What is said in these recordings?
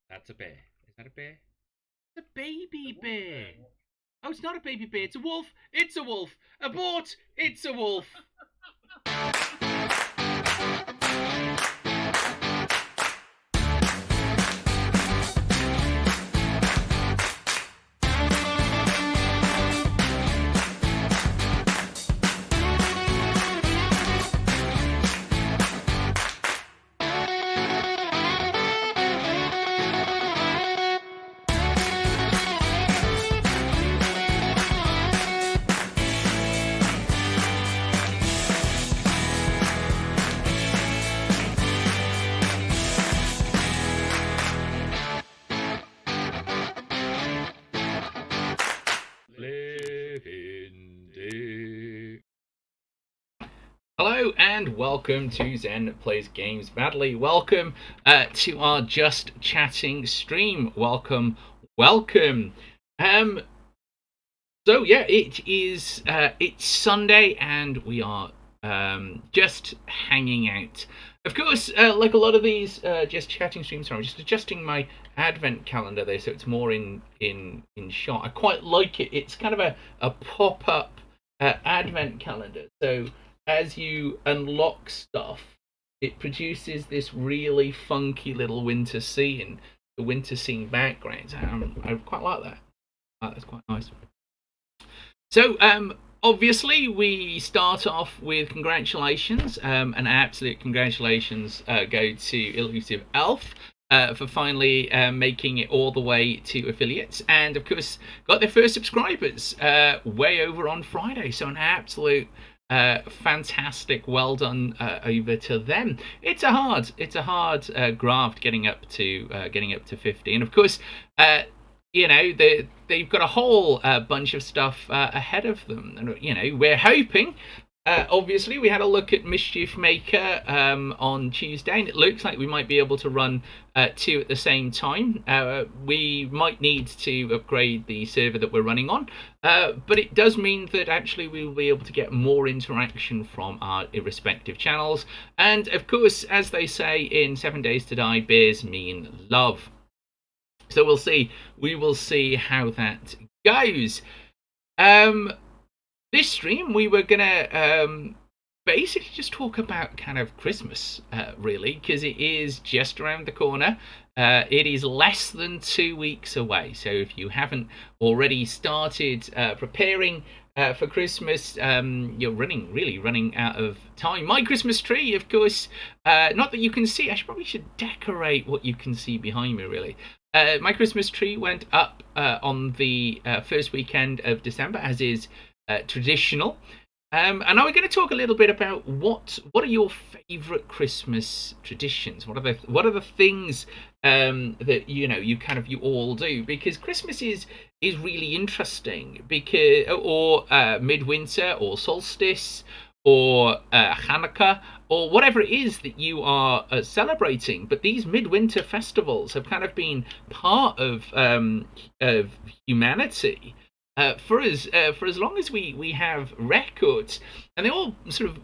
That's a bear. Is that a bear? It's a baby bear. Oh, it's not a baby bear. It's a wolf. It's a wolf. Abort! It's a wolf. Living day. Hello and welcome to Zen Plays Games Badly. Welcome to our Just Chatting stream. Welcome. Um, so yeah, it's Sunday and we are just hanging out. Of course, like a lot of these Just Chatting streams, I'm just adjusting my advent calendar there so it's more in shot. I quite like it. It's kind of a pop up advent calendar. So as you unlock stuff, it produces this really funky little winter scene, the winter scene background. I quite like that. That's quite nice. So, obviously, we start off with congratulations. An absolute congratulations go to Elusive Elf for finally making it all the way to affiliates, and of course, got their first subscribers way over on Friday. So, an absolute fantastic, well done over to them. It's a hard graft getting up to 50, and of course, they've got a whole bunch of stuff ahead of them. And, we're hoping. Obviously, we had a look at Mischief Maker on Tuesday, and it looks like we might be able to run two at the same time. We might need to upgrade the server that we're running on, but it does mean that actually we will be able to get more interaction from our respective channels. And of course, as they say in 7 Days to Die, bears mean love. So we'll see. We will see how that goes. This stream we were gonna basically just talk about kind of Christmas, really, because it is just around the corner. It is less than 2 weeks away. So if you haven't already started preparing for Christmas, you're really running out of time. My Christmas tree, of course, not that you can see. I probably should decorate what you can see behind me, really. My Christmas tree went up on the first weekend of December, as is traditional. And now we're going to talk a little bit about what are your favourite Christmas traditions? What are the things that you all do? Because Christmas is really interesting, because or midwinter or solstice or Hanukkah or whatever it is that you are celebrating. But these midwinter festivals have kind of been part of humanity for as long as we have records, and they all sort of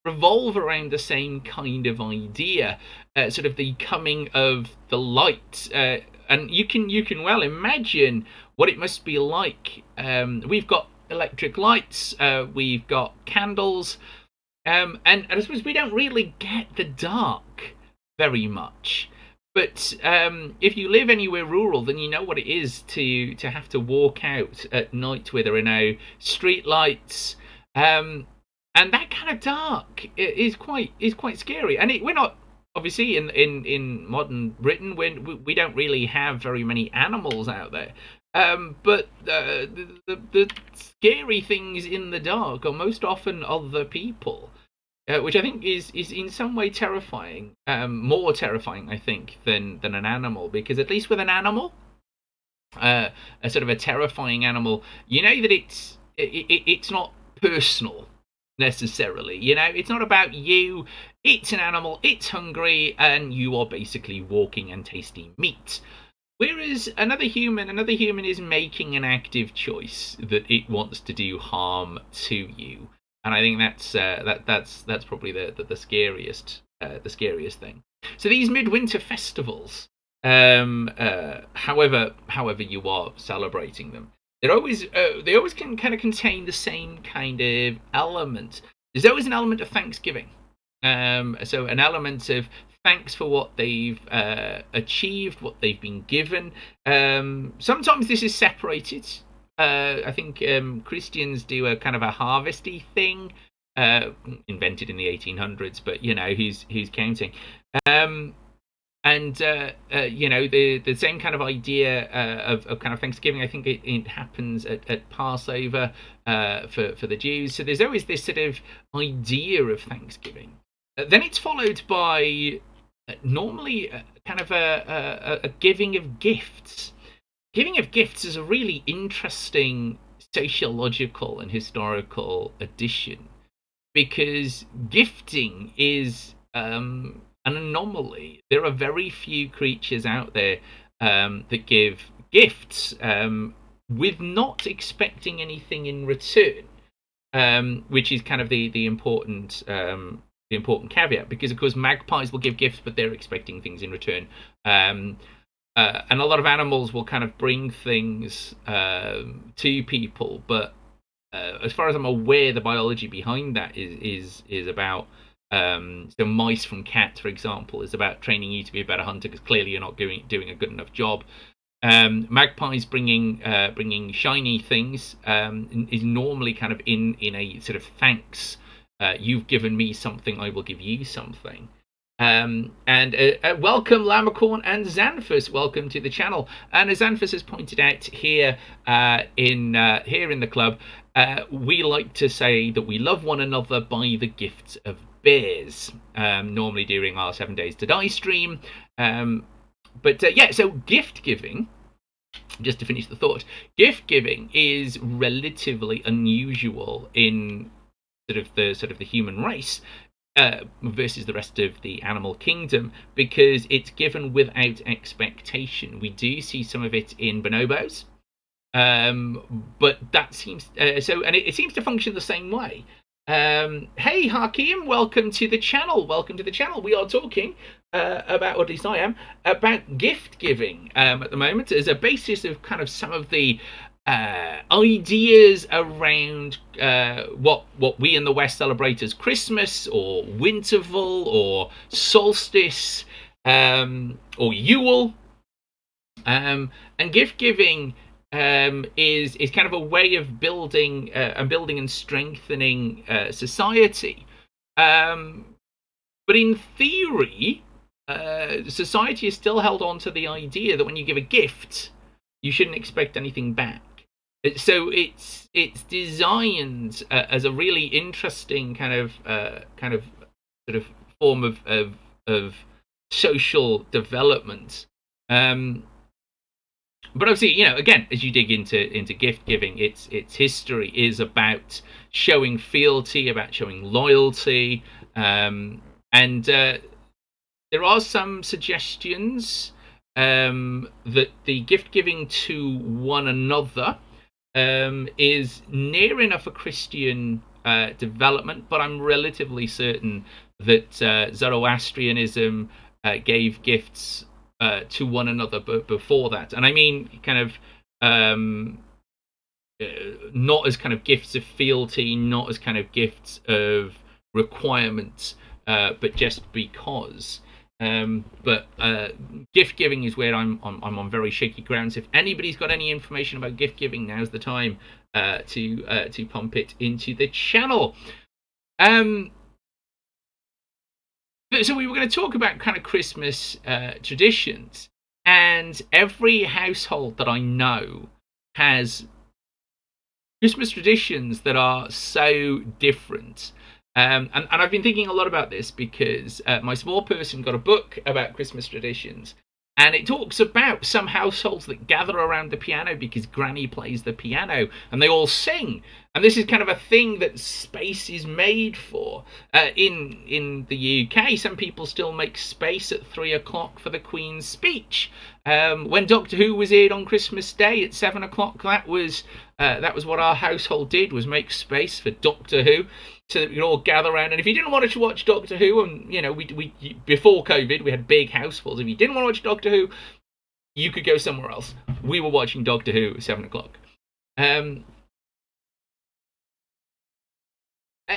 revolve around the same kind of idea, sort of the coming of the light. And you can well imagine what it must be like. We've got electric lights, we've got candles, and I suppose we don't really get the dark very much. But if you live anywhere rural, then you know what it is to have to walk out at night where there are no street lights, and that kind of dark is quite scary. And we're not, obviously, in modern Britain, we don't really have very many animals out there. But the scary things in the dark are most often other people, which I think is in some way terrifying, more terrifying, I think, than an animal. Because at least with an animal, a sort of a terrifying animal, you know that it's not personal necessarily. It's not about you. It's an animal. It's hungry, and you are basically walking and tasting meat. Whereas another human is making an active choice that it wants to do harm to you, and I think that's probably the scariest thing. So these midwinter festivals, However you are celebrating them. They always can kind of contain the same kind of element. There's always an element of Thanksgiving. So an element of thanks for what they've achieved, what they've been given. Sometimes this is separated. I think Christians do a kind of a harvesty thing, invented in the 1800s, but who's counting? Um, and the same kind of idea of kind of Thanksgiving. I think it happens at Passover for the Jews. So there's always this sort of idea of Thanksgiving. Then it's followed by normally kind of a giving of gifts. Giving of gifts is a really interesting sociological and historical addition, because gifting is an anomaly. There are very few creatures out there that give gifts with not expecting anything in return, which is kind of the important caveat, because of course magpies will give gifts, but they're expecting things in return. And a lot of animals will kind of bring things to people, but as far as I'm aware, the biology behind that is about so mice from cats, for example, is about training you to be a better hunter, because clearly you're not doing a good enough job. Magpies bringing shiny things is normally kind of in a sort of thanks. You've given me something, I will give you something. And welcome Lamacorn and Xanthus, welcome to the channel. And as Xanthus has pointed out here in the club, we like to say that we love one another by the gifts of bears, normally during our 7 Days to Die stream. So gift giving, just to finish the thought, gift giving is relatively unusual in sort of the human race, versus the rest of the animal kingdom, because it's given without expectation. We do see some of it in bonobos, but that seems and it seems to function the same way. Hey Hakim, welcome to the channel. We are talking about, or at least I am, about gift giving at the moment as a basis of kind of some of the ideas around what we in the West celebrate as Christmas or Winterval or Solstice or Yule, and gift giving is kind of a way of building and strengthening society. But in theory, society is still held on to the idea that when you give a gift, you shouldn't expect anything back. So it's designed as a really interesting kind of sort of form of social development. But obviously, again, as you dig into gift giving, its history is about showing fealty, about showing loyalty, and there are some suggestions that the gift giving to one another is near enough a Christian development, but I'm relatively certain that Zoroastrianism gave gifts to one another before that. And I mean kind of not as kind of gifts of fealty, not as kind of gifts of requirements, but just because. But gift giving is where I'm on very shaky grounds. If anybody's got any information about gift giving, now's the time to pump it into the channel. So we were going to talk about kind of Christmas traditions, and every household that I know has Christmas traditions that are so different. And I've been thinking a lot about this because my small person got a book about Christmas traditions, and it talks about some households that gather around the piano because Granny plays the piano, and they all sing. And this is kind of a thing that space is made for. In the UK, some people still make space at 3 o'clock for the Queen's speech. When Doctor Who was aired on Christmas Day at 7 o'clock, that was what our household did, was make space for Doctor Who. so that we could all gather around. And if you didn't want to watch Doctor Who, and we before COVID we had big housefuls. If you didn't want to watch Doctor Who, you could go somewhere else. We were watching Doctor Who at 7 o'clock.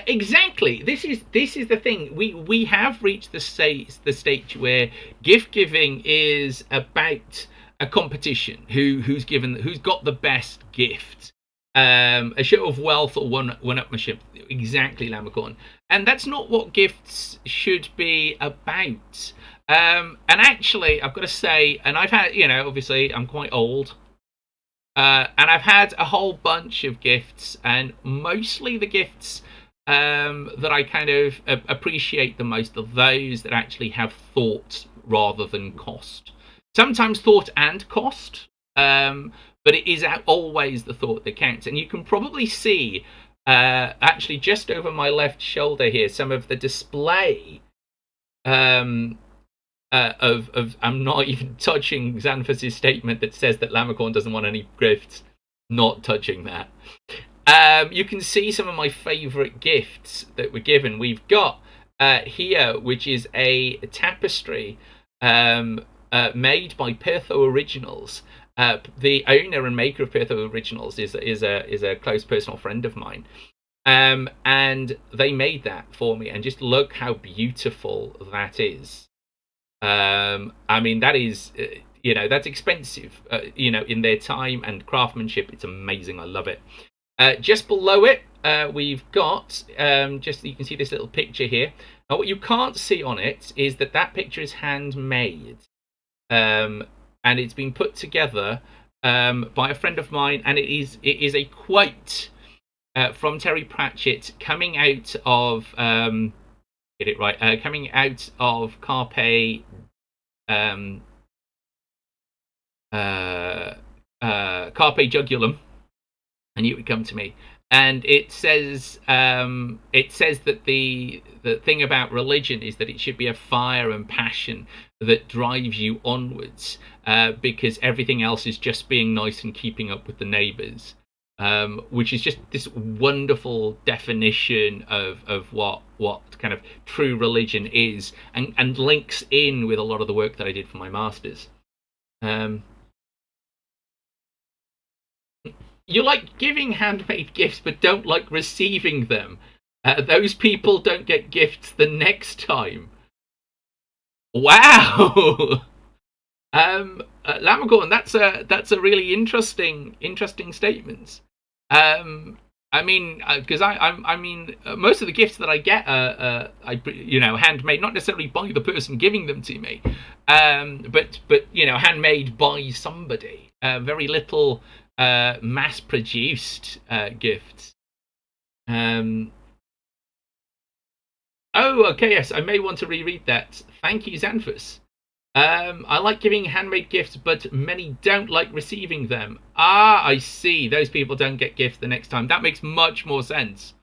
Exactly. This is the thing. We have reached the stage where gift giving is about a competition. Who's got the best gift. A show of wealth or one-upmanship. Exactly, Lamacorn. And that's not what gifts should be about. And actually, I've got to say, and I've had, obviously, I'm quite old. And I've had a whole bunch of gifts, and mostly the gifts that I kind of appreciate the most are those that actually have thought rather than cost. Sometimes thought and cost, but it is always the thought that counts. And you can probably see, actually, just over my left shoulder here, some of the display of I'm not even touching Xanthus's statement that says that Lamacorn doesn't want any gifts. Not touching that. You can see some of my favourite gifts that were given. We've got here, which is a tapestry made by Pertho Originals. The owner and maker of Pertho Originals is a close personal friend of mine. And they made that for me, and just look how beautiful that is. I mean, that is, that's expensive, in their time and craftsmanship. It's amazing. I love it. Just below it, we've got, just you can see this little picture here. Now, what you can't see on it is that picture is handmade. And it's been put together by a friend of mine, and it is a quote from Terry Pratchett coming out of, get it right, coming out of Carpe Jugulum. And it would come to me, and it says that the thing about religion is that it should be a fire and passion that drives you onwards, because everything else is just being nice and keeping up with the neighbours, which is just this wonderful definition of what kind of true religion is, and links in with a lot of the work that I did for my masters. You like giving handmade gifts, but don't like receiving them. Those people don't get gifts the next time. Wow. Lamacorn, that's a really interesting statement. I mean, because I mean, most of the gifts that I get are handmade, not necessarily by the person giving them to me, but handmade by somebody. Very little mass-produced gifts. Oh, okay, yes, I may want to reread that. Thank you, Xanthus. I like giving handmade gifts, but many don't like receiving them. Ah, I see. Those people don't get gifts the next time. That makes much more sense.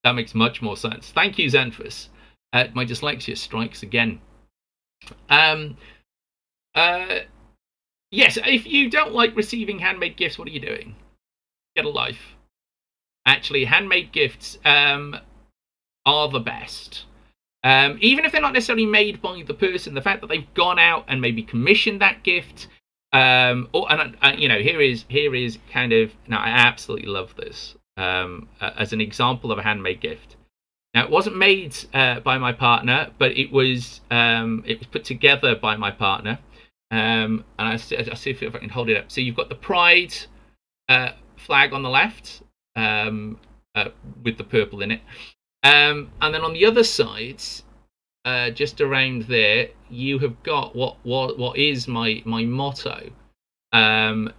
Thank you, Xanthus. My dyslexia strikes again. Yes, if you don't like receiving handmade gifts, what are you doing? Get a life. Actually, handmade gifts are the best. Even if they're not necessarily made by the person, the fact that they've gone out and maybe commissioned that gift, here is kind of, now I absolutely love this as an example of a handmade gift. Now, it wasn't made by my partner, but it was put together by my partner. And I'll see if I can hold it up. So you've got the Pride flag on the left with the purple in it. And then on the other side, just around there, you have got what is my motto, and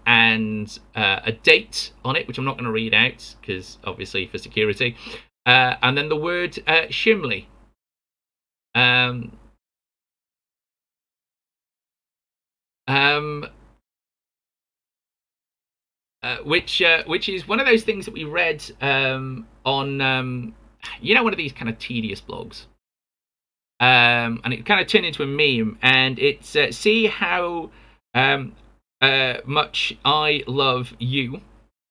a date on it, which I'm not going to read out because obviously for security, and then the word Shimley. Which is one of those things that we read on one of these kind of tedious blogs, and it kind of turned into a meme, and it's see how much I love you.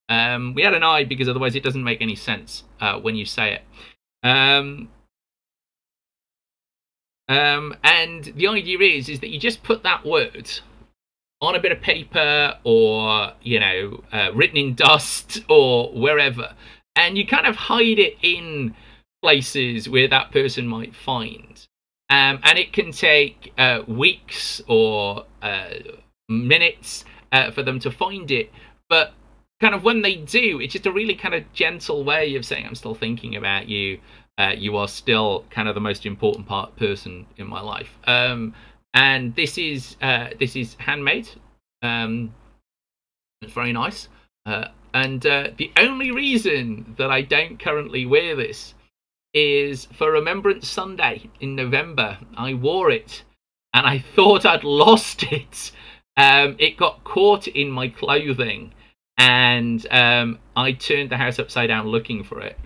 We had an I because otherwise it doesn't make any sense when you say it. Um, and the idea is that you just put that word on a bit of paper, or written in dust or wherever, and you kind of hide it in places where that person might find. And it can take weeks or minutes for them to find it, but kind of when they do, it's just a really kind of gentle way of saying, I'm still thinking about you. You are still kind of the most important person in my life. And this is handmade. Um, it's very nice. And the only reason that I don't currently wear this is for Remembrance Sunday in November. I wore it, and I thought I'd lost it. It got caught in my clothing, and I turned the house upside down looking for it.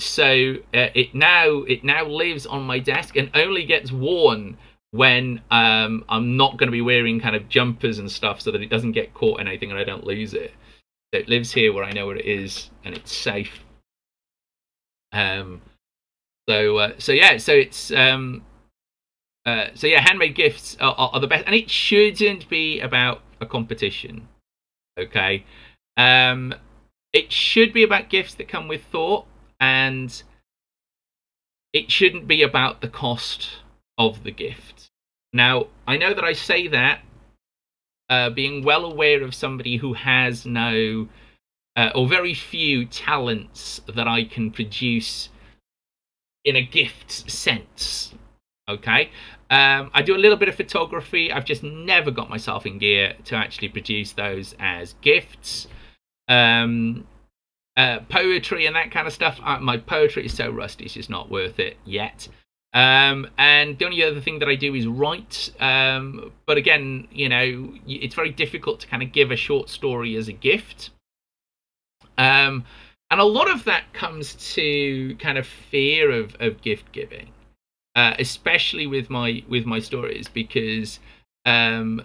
So it now lives on my desk and only gets worn when I'm not going to be wearing kind of jumpers and stuff, so that it doesn't get caught in anything and I don't lose it. So it lives here where I know where it is and it's safe. Um, so yeah, handmade gifts are the best, and it shouldn't be about a competition. Okay, it should be about gifts that come with thought, and it shouldn't be about the cost of the gift. Now, I know that I say that being well aware of somebody who has no or very few talents that I can produce in a gift sense. Okay, I do a little bit of photography. I've just never got myself in gear to actually produce those as gifts. Poetry and that kind of stuff. My poetry is so rusty; it's just not worth it yet. And the only other thing that I do is write. But again, it's very difficult to kind of give a short story as a gift. And a lot of that comes to kind of fear of gift giving, especially with my stories, because um,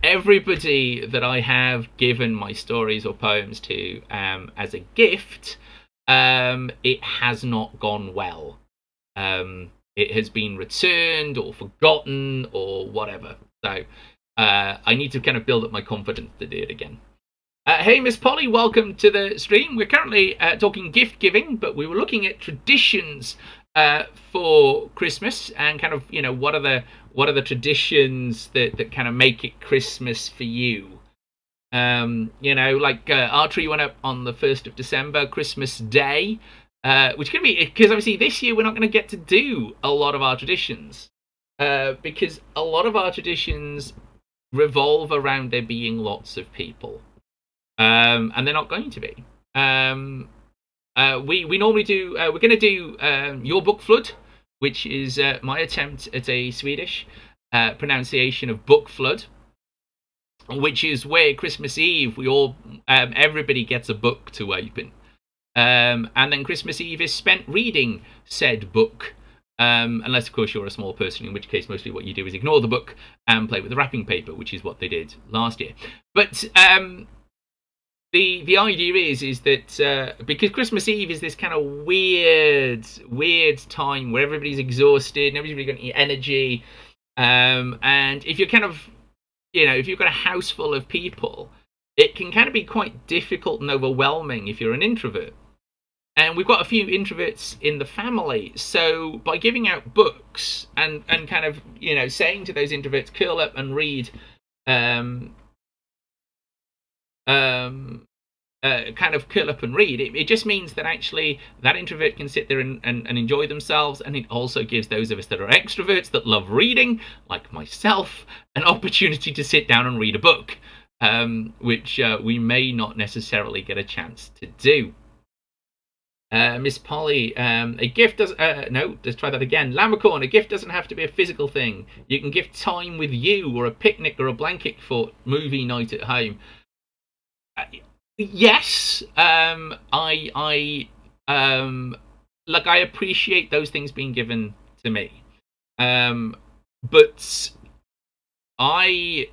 everybody that I have given my stories or poems to as a gift, it has not gone well. It has been returned or forgotten or whatever. So I need to kind of build up my confidence to do it again. Hey, Miss Polly, welcome to the stream. We're currently talking gift giving, but we were looking at traditions for Christmas, and kind of, what are the traditions that kind of make it Christmas for you? Like our tree went up on the 1st of December, Christmas Day, which could be because obviously this year we're not going to get to do a lot of our traditions, because a lot of our traditions revolve around there being lots of people. And they're not going to be. We normally do. We're going to do your book flood, which is my attempt at a Swedish pronunciation of book flood, which is where Christmas Eve everybody gets a book to open, and then Christmas Eve is spent reading said book. Unless, of course, you're a small person, in which case mostly what you do is ignore the book and play with the wrapping paper, which is what they did last year. But the idea is that because Christmas Eve is this kind of weird time where everybody's exhausted, nobody's really got any energy, and if you're kind of, if you've got a house full of people, it can kind of be quite difficult and overwhelming if you're an introvert. And we've got a few introverts in the family, so by giving out books and kind of, saying to those introverts, curl up and read, kind of curl up and read, it just means that actually that introvert can sit there and enjoy themselves, and it also gives those of us that are extroverts that love reading, like myself, an opportunity to sit down and read a book, which we may not necessarily get a chance to do. Miss Polly, a gift does no, let's try that again. Lambercorn, a gift doesn't have to be a physical thing. You can gift time with you, or a picnic, or a blanket fort movie night at home. Yes, I like, I appreciate those things being given to me, but I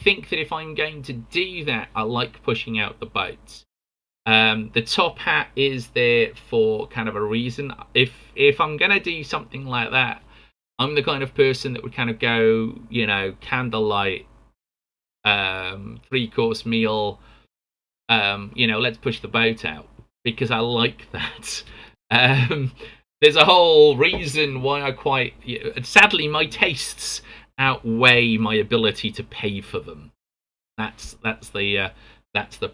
think that if I'm going to do that, I like pushing out the boat. The top hat is there for kind of a reason. If I'm gonna do something like that, I'm the kind of person that would kind of go, candlelight, 3-course meal, let's push the boat out, because I like that. Um, there's a whole reason why sadly, my tastes outweigh my ability to pay for them. That's the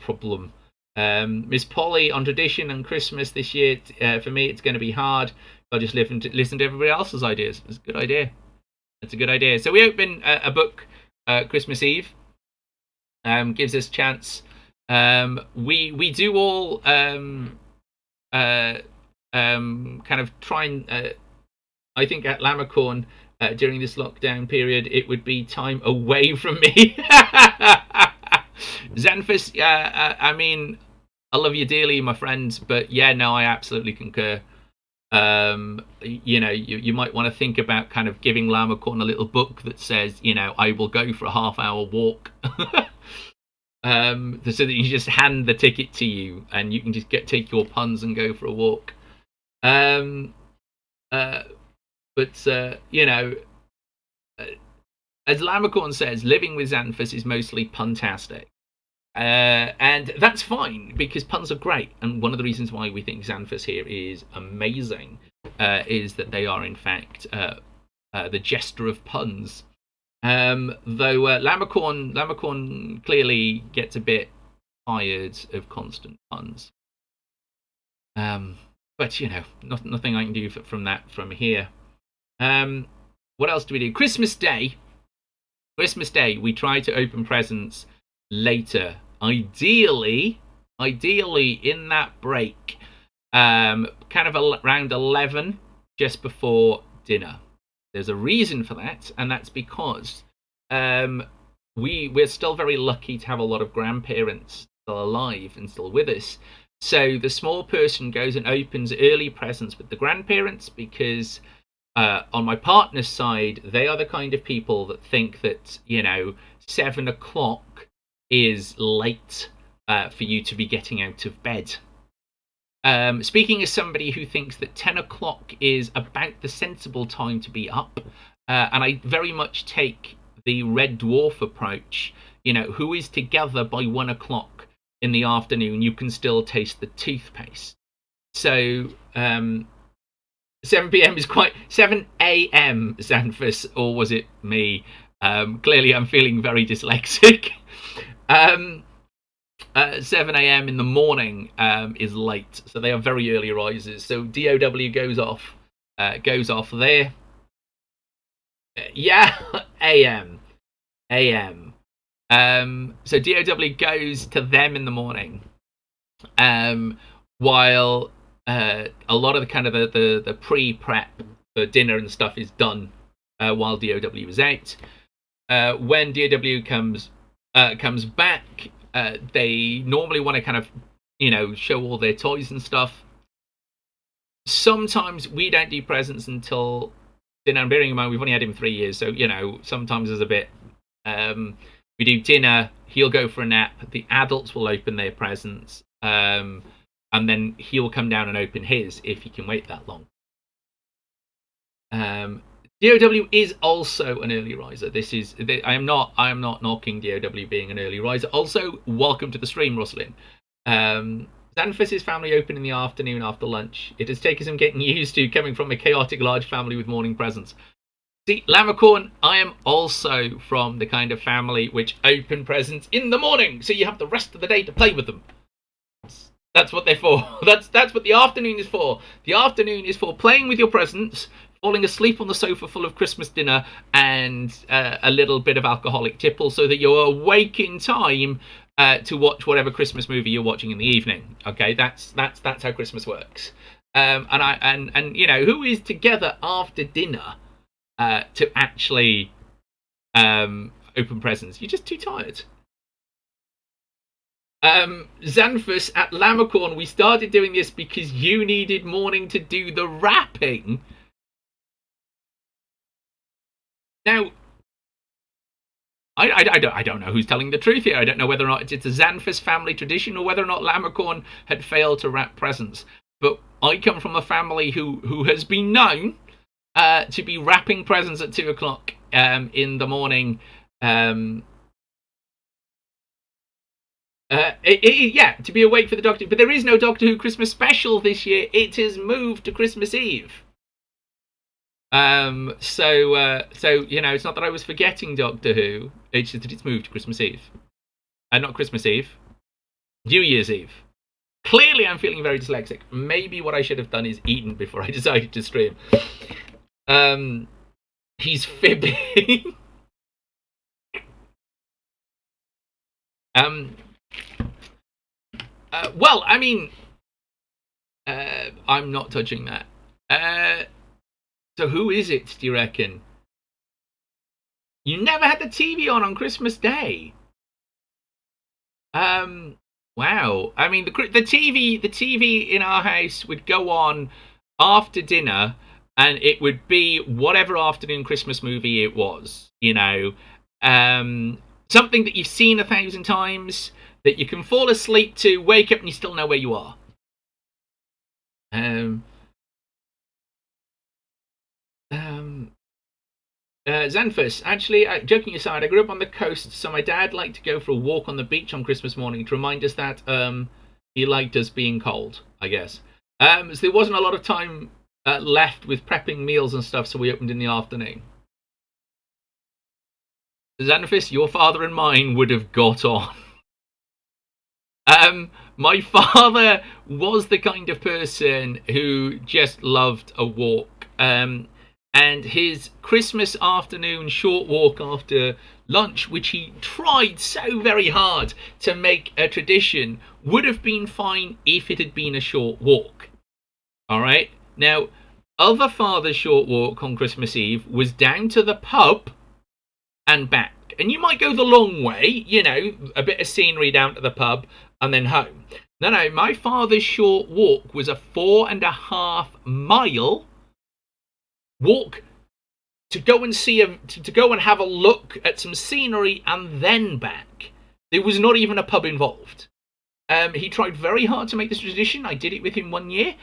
problem. Miss Polly, on tradition and Christmas this year, for me, it's going to be hard. I'll just listen to everybody else's ideas. It's a good idea. It's a good idea. So we open a book Christmas Eve. Gives us a chance. We do all kind of try and I think at Lamacorn during this lockdown period, it would be time away from me. Xanthus, I mean, I love you dearly, my friend, but yeah, no, I absolutely concur. You might want to think about kind of giving Lamacorn a little book that says, I will go for a half-hour walk. So that you just hand the ticket to you and you can just take your puns and go for a walk. But as Lamacorn says, living with Xanthus is mostly puntastic. And that's fine, because puns are great. And one of the reasons why we think Xanthus here is amazing is that they are, in fact, the jester of puns. Though Lamacorn clearly gets a bit tired of constant puns. But, nothing I can do from here. What else do we do? Christmas Day, we try to open presents later. Ideally in that break, kind of around 11, just before dinner. There's a reason for that, and that's because we're still very lucky to have a lot of grandparents still alive and still with us. So the small person goes and opens early presents with the grandparents, because on my partner's side, they are the kind of people that think that 7 o'clock is late for you to be getting out of bed. Speaking as somebody who thinks that 10 o'clock is about the sensible time to be up, and I very much take the Red Dwarf approach, who is together by 1 o'clock in the afternoon, you can still taste the toothpaste. So 7 p.m. is 7 a.m. Xanthus, or was it me? Clearly I'm feeling very dyslexic. 7 a.m. in the morning is late, so they are very early risers. So DOW goes off there. Yeah, a.m. So DOW goes to them in the morning, while a lot of the kind of the pre-prep for dinner and stuff is done while DOW is out. When DOW comes back, they normally want to kind of show all their toys and stuff. Sometimes we don't do presents until dinner, and bearing in mind we've only had him 3 years, so sometimes there's a bit. We do dinner, he'll go for a nap, the adults will open their presents, and then he'll come down and open his if he can wait that long. DOW is also an early riser. I am not knocking DOW being an early riser. Also, welcome to the stream, Roslyn. Xanthus's family open in the afternoon after lunch. It has taken some getting used to, coming from a chaotic large family with morning presents. See, Lamacorn, I am also from the kind of family which open presents in the morning, so you have the rest of the day to play with them. That's what they're for. That's what the afternoon is for. The afternoon is for playing with your presents, falling asleep on the sofa full of Christmas dinner, and a little bit of alcoholic tipple, so that you're awake in time to watch whatever Christmas movie you're watching in the evening. Okay, that's how Christmas works. And who is together after dinner to actually open presents? You're just too tired. Xanthus, at Lamacorn, we started doing this because you needed morning to do the wrapping. Now, I don't know who's telling the truth here. I don't know whether or not it's a Xanthus family tradition or whether or not Lammercorn had failed to wrap presents. But I come from a family who has been known to be wrapping presents at 2 o'clock in the morning. Yeah, to be awake for the Doctor. But there is no Doctor Who Christmas special this year. It has moved to Christmas Eve. So it's not that I was forgetting Doctor Who. It's just that it's moved to Christmas Eve, and not Christmas Eve, New Year's Eve. Clearly, I'm feeling very dyslexic. Maybe what I should have done is eaten before I decided to stream. He's fibbing. Well, I mean, I'm not touching that. So who is it, do you reckon? You never had the TV on Christmas Day. Wow. I mean, the TV in our house would go on after dinner, and it would be whatever afternoon Christmas movie it was. Something that you've seen 1,000 times, that you can fall asleep to, wake up, and you still know where you are. Xanthus, actually, joking aside, I grew up on the coast, so my dad liked to go for a walk on the beach on Christmas morning to remind us that he liked us being cold, I guess. So there wasn't a lot of time left with prepping meals and stuff, so we opened in the afternoon. Xanthus, your father and mine would have got on. My father was the kind of person who just loved a walk. And his Christmas afternoon short walk after lunch, which he tried so very hard to make a tradition, would have been fine if it had been a short walk. All right? Now, other father's short walk on Christmas Eve was down to the pub and back. And you might go the long way, a bit of scenery down to the pub and then home. No, my father's short walk was a 4.5 mile walk to go and to go and have a look at some scenery and then back. There was not even a pub involved. He tried very hard to make this tradition. I did it with him 1 year.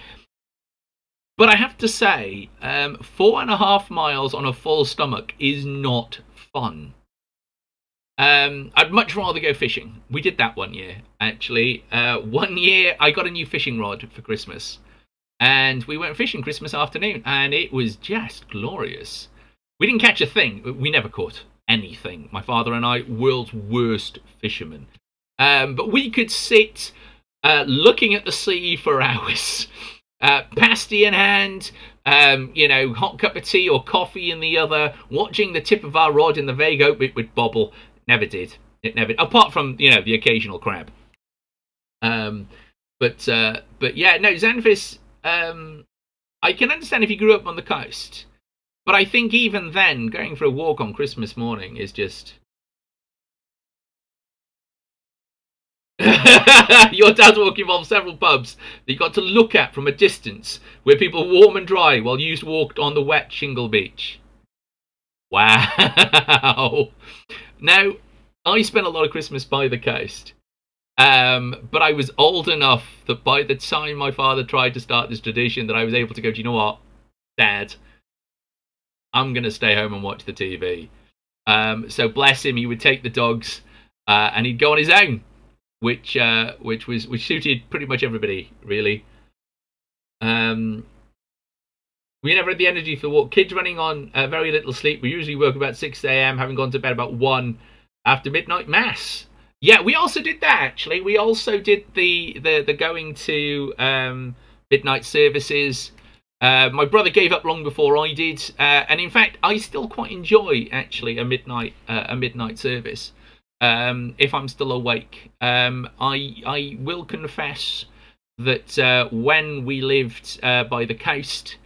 But I have to say, 4.5 miles on a full stomach is not fun. I'd much rather go fishing. We did that 1 year, actually. 1 year, I got a new fishing rod for Christmas. And we went fishing Christmas afternoon, and it was just glorious. We didn't catch a thing. We never caught anything. My father and I, world's worst fishermen. But we could sit looking at the sea for hours. Pasty in hand, hot cup of tea or coffee in the other, watching the tip of our rod in the vague hope it would bobble. Never did. It never. Apart from, the occasional crab. But yeah, no, Xanthus, I can understand if you grew up on the coast, but I think even then, going for a walk on Christmas morning is just... Your dad's walk involved several pubs that you got to look at from a distance, where people were warm and dry while you walked on the wet shingle beach. Wow. Now, I spent a lot of Christmas by the coast. But I was old enough that by the time my father tried to start this tradition, that I was able to go, do you know what, Dad? I'm going to stay home and watch the TV. So bless him, he would take the dogs and he'd go on his own, which suited pretty much everybody, really. We never had the energy for the walk. Kids running on very little sleep. We usually woke about 6 a.m, having gone to bed about 1 after midnight mass. Yeah, we also did that, actually. We also did the going to midnight services. My brother gave up long before I did, and in fact, I still quite enjoy actually a midnight service if I'm still awake. I will confess that when we lived by the coast,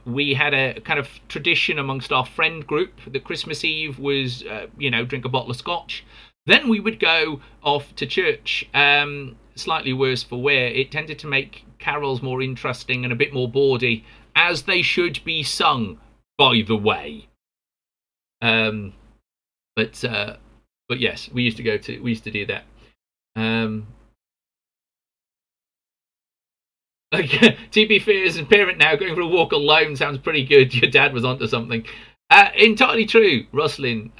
we had a kind of tradition amongst our friend group that Christmas Eve was, drink a bottle of scotch. Then we would go off to church, slightly worse for wear. It tended to make carols more interesting and a bit more bawdy, as they should be sung, by the way. But yes, we used to do that. Um, like, to be fair, as a parent now, going for a walk alone sounds pretty good. Your dad was onto something. Entirely true, Ruslin.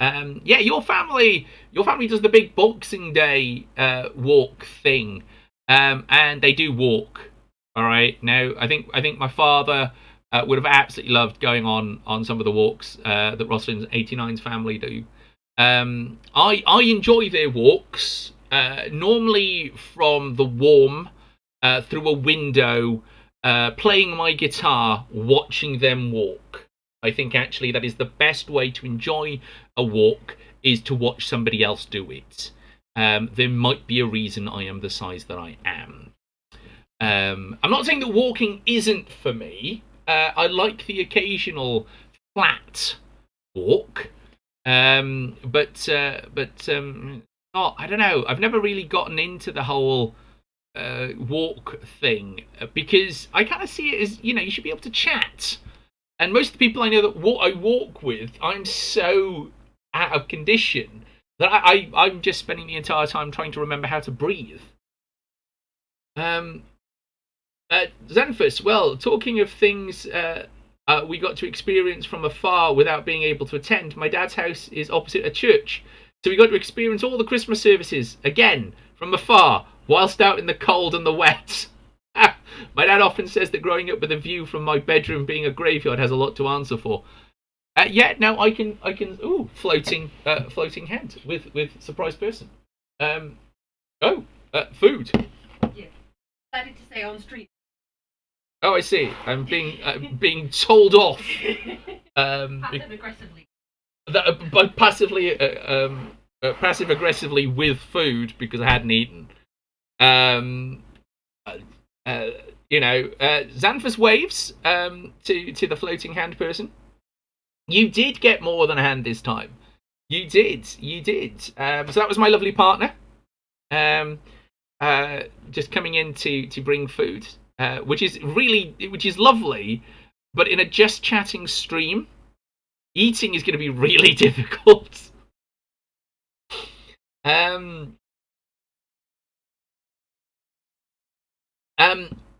Yeah, your family does the big Boxing Day walk thing, and they do walk. All right. Now, I think my father would have absolutely loved going on some of the walks that Roslin's 89's family do. I enjoy their walks. Normally from the warm, through a window, playing my guitar, watching them walk. I think actually that is the best way to enjoy a walk, is to watch somebody else do it. There might be a reason I am the size that I am. I'm not saying that walking isn't for me. I like the occasional flat walk, but oh, I don't know. I've never really gotten into the whole walk thing, because I kind of see it as, you should be able to chat. And most of the people I know that I walk with, I'm so out of condition that I'm just spending the entire time trying to remember how to breathe. Um, Xanthus, well, talking of things we got to experience from afar without being able to attend, my dad's house is opposite a church. So we got to experience all the Christmas services, again, from afar, whilst out in the cold and the wet. My dad often says that growing up with a view from my bedroom being a graveyard has a lot to answer for. Yeah, now I can. Ooh, floating head with surprise person. Um, food. Yeah, decided to say on street. Oh, I see. I'm being told off. Passive aggressively. But passive aggressively with food, because I hadn't eaten. Um, Xanthus waves to the floating hand person. You did get more than a hand this time. You did. So that was my lovely partner. Um, just coming in to bring food, which is lovely, but in a just chatting stream, eating is going to be really difficult.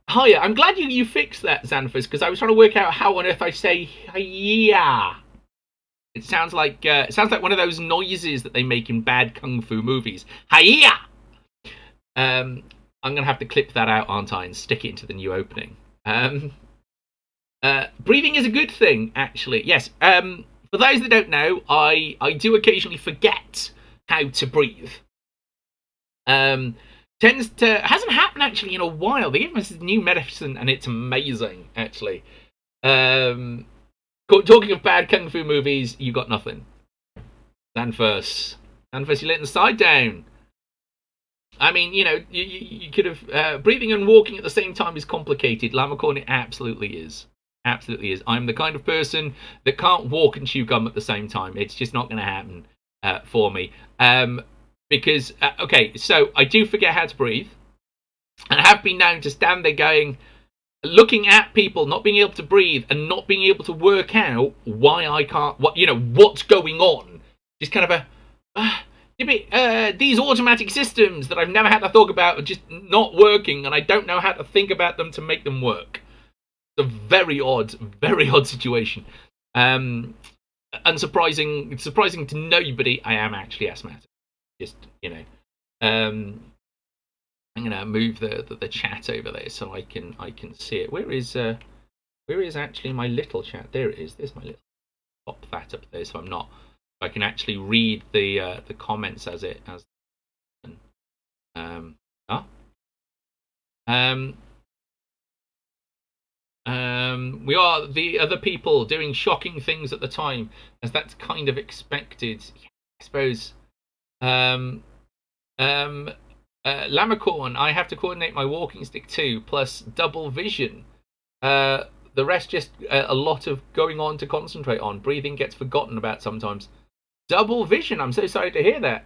Hiya, I'm glad you fixed that, Xanthus, because I was trying to work out how on earth I say hiya. It sounds like one of those noises that they make in bad kung fu movies. Hiya. I'm gonna have to clip that out, aren't I, and stick it into the new opening. Breathing is a good thing, actually. Yes. For those that don't know, I do occasionally forget how to breathe. Hasn't happened actually in a while. They gave us this new medicine and it's amazing, actually. Talking of bad kung fu movies, you got nothing. Xanthus, you're letting the side down. I mean, you could have breathing and walking at the same time is complicated. Lamacorn, it absolutely is. Absolutely is. I'm the kind of person that can't walk and chew gum at the same time. It's just not going to happen for me. Because okay, so I do forget how to breathe, and I have been known to stand there looking at people not being able to breathe and not being able to work out why I can't. What's going on? Just kind of these automatic systems that I've never had to talk about are just not working, and I don't know how to think about them to make them work. It's a very odd situation. Surprising to nobody, I am actually asthmatic. Just I'm gonna move the chat over there so I can see it. Where is actually my little chat? There it is. There's my little. Pop that up there so I can actually read the comments as we are the other people doing shocking things at the time, as that's kind of expected, I suppose. Lamacorn, I have to coordinate my walking stick too, plus double vision. The rest just a lot of going on to concentrate on. Breathing gets forgotten about sometimes. Double vision, I'm so sorry to hear that.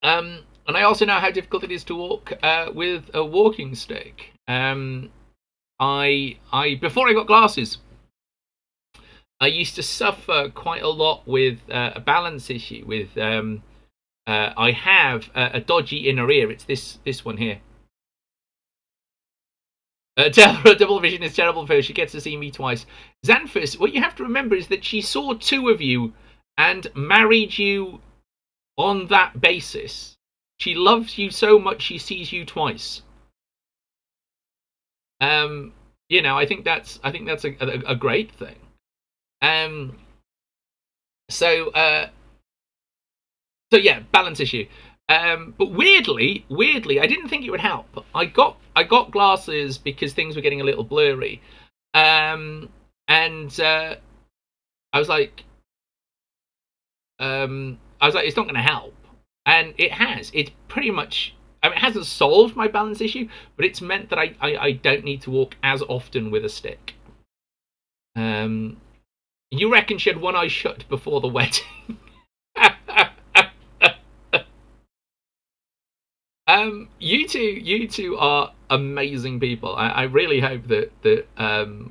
And I also know how difficult it is to walk with a walking stick. I before I got glasses, I used to suffer quite a lot with a balance issue. With I have a dodgy inner ear. It's this one here. Double vision is terrible for her. She gets to see me twice. Xanthus, what you have to remember is that she saw two of you and married you on that basis. She loves you so much she sees you twice. You know, I think that's a great thing. Um, so so yeah, balance issue. But weirdly, I didn't think it would help. I got glasses because things were getting a little blurry, um, and I was like, it's not going to help, and it has. It's pretty much. I mean, it hasn't solved my balance issue, but it's meant that I don't need to walk as often with a stick. Um, you reckon she had one eye shut before the wedding? you two are amazing people. I really hope that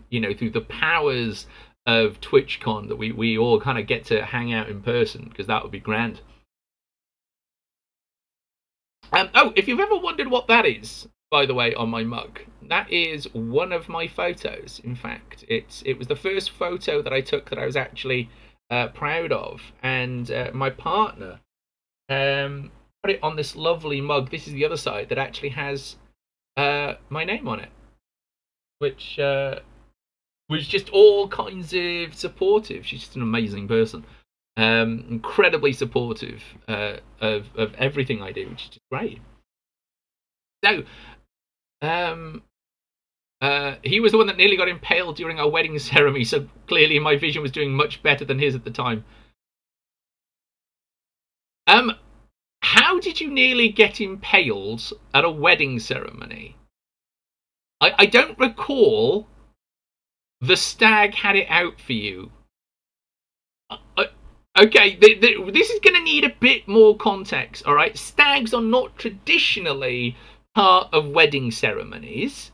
you know, through the powers of TwitchCon, that we all kind of get to hang out in person, because that would be grand. Oh, if you've ever wondered what that is, by the way, on my mug, that is one of my photos. In fact, it was the first photo that I took that I was actually proud of, and my partner put it on this lovely mug. This is the other side that actually has my name on it, which was just all kinds of supportive. She's just an amazing person, incredibly supportive of everything I do, which is just great. So, um, he was the one that nearly got impaled during our wedding ceremony. So clearly, my vision was doing much better than his at the time. Um, how did you nearly get impaled at a wedding ceremony? I don't recall the stag had it out for you. Uh, okay, this is going to need a bit more context, all right? Stags are not traditionally part of wedding ceremonies.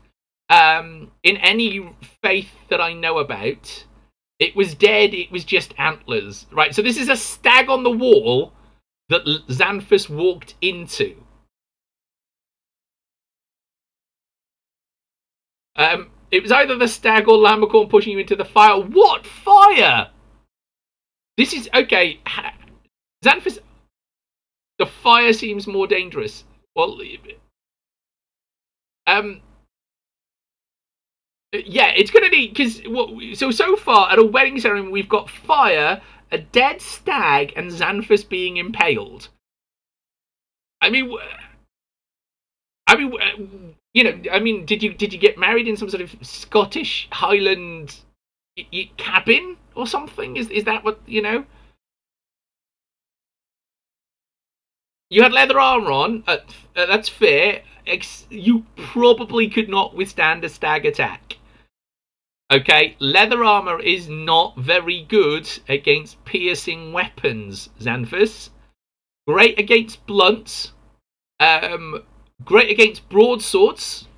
In any faith that I know about, it was dead, it was just antlers, right? So this is a stag on the wall that Xanthus walked into. It was either the stag or Lambercorn pushing you into the fire. What fire? This is okay. Xanthus, the fire seems more dangerous. Well, um, yeah, it's gonna need, because so far at a wedding ceremony we've got fire, a dead stag, and Xanthus being impaled. I mean, you know, I mean, did you get married in some sort of Scottish Highland cabin or something? Is that what you know? You had leather armor on. That's fair. You probably could not withstand a stag attack. Okay, leather armor is not very good against piercing weapons, Xanthus. Great against blunts. Um, Great against broadswords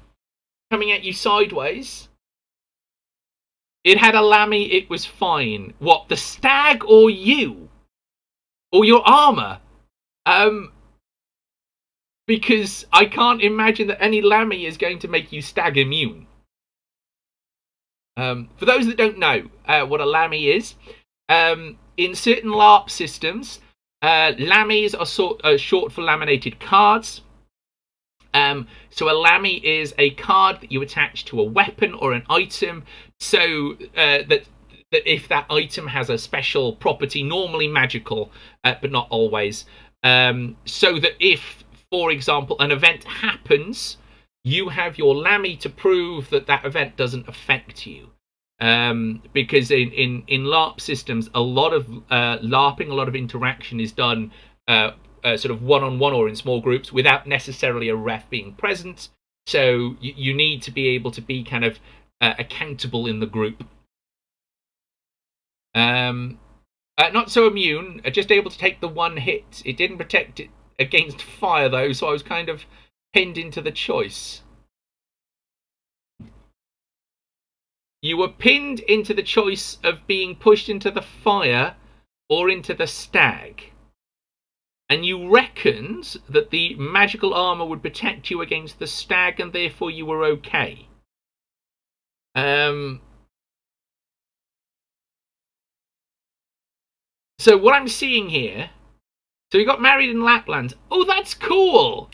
coming at you sideways. It had a lammy, it was fine. What, the stag or you? Or your armor? Um, because I can't imagine that any lammy is going to make you stag immune. For those that don't know what a lammy is, in certain LARP systems, lammies are short for laminated cards. So a lammy is a card that you attach to a weapon or an item, so that if that item has a special property, normally magical, but not always, so that if, for example, an event happens, you have your lammy to prove that that event doesn't affect you. Because in LARP systems, a lot of LARPing, a lot of interaction is done sort of one-on-one or in small groups without necessarily a ref being present. So you need to be able to be kind of accountable in the group. Not so immune, just able to take the one hit. It didn't protect it against fire, though, so I was kind of pinned into the choice. You were pinned into the choice of being pushed into the fire or into the stag. And you reckoned that the magical armor would protect you against the stag, and therefore you were okay. So what I'm seeing here, so you got married in Lapland. Oh, that's cool!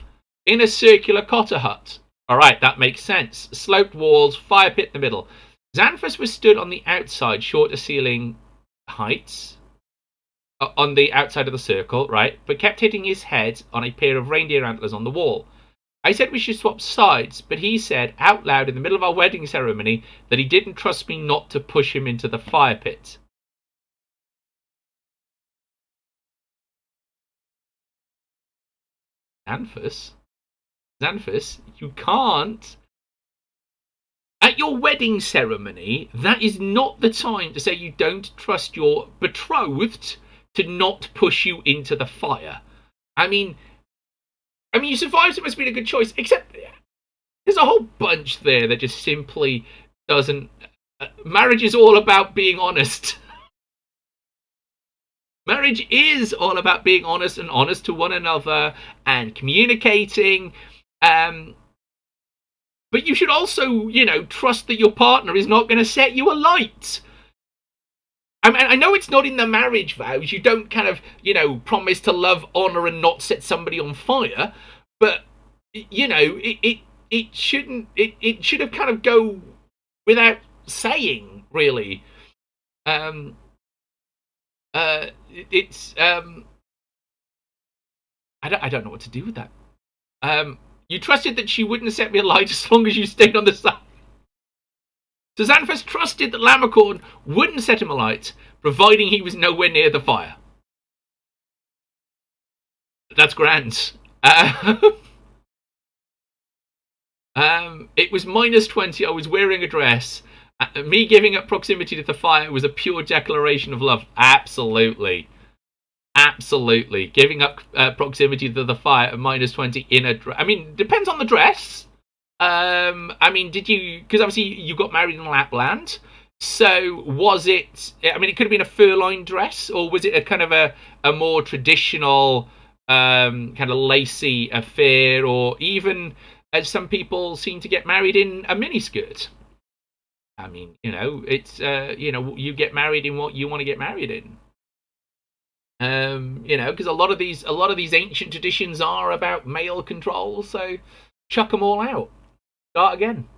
In a circular cotter hut. Alright, that makes sense. Sloped walls, fire pit in the middle. Xanthus was stood on the outside, shorter ceiling heights. On the outside of the circle, right? But kept hitting his head on a pair of reindeer antlers on the wall. I said we should swap sides, but he said out loud in the middle of our wedding ceremony that he didn't trust me not to push him into the fire pit. Xanthus, you can't. At your wedding ceremony, that is not the time to say you don't trust your betrothed to not push you into the fire. I mean, you survived, so it must have been a good choice, except there's a whole bunch there that just simply doesn't. Marriage is all about being honest. Marriage is all about being honest and honest to one another and communicating. But you should also, trust that your partner is not going to set you alight. I mean, I know it's not in the marriage vows. You don't kind of, promise to love, honor, and not set somebody on fire. But it shouldn't. It should have kind of go without saying, really. It's I don't know what to do with that. You trusted that she wouldn't set me alight as long as you stayed on the side. So Xanthus trusted that Lammercorn wouldn't set him alight, providing he was nowhere near the fire. That's grand. It was -20. I was wearing a dress. Me giving up proximity to the fire was a pure declaration of love. Absolutely. Giving up proximity to the fire at -20 in a dress. I mean, depends on the dress. Did you? Because obviously you got married in Lapland. So was it? I mean, it could have been a fur-lined dress, or was it a kind of a more traditional kind of lacy affair, or even as some people seem to get married in a miniskirt. I mean, it's you get married in what you want to get married in. Because a lot of these ancient traditions are about male control, so chuck them all out. Start again.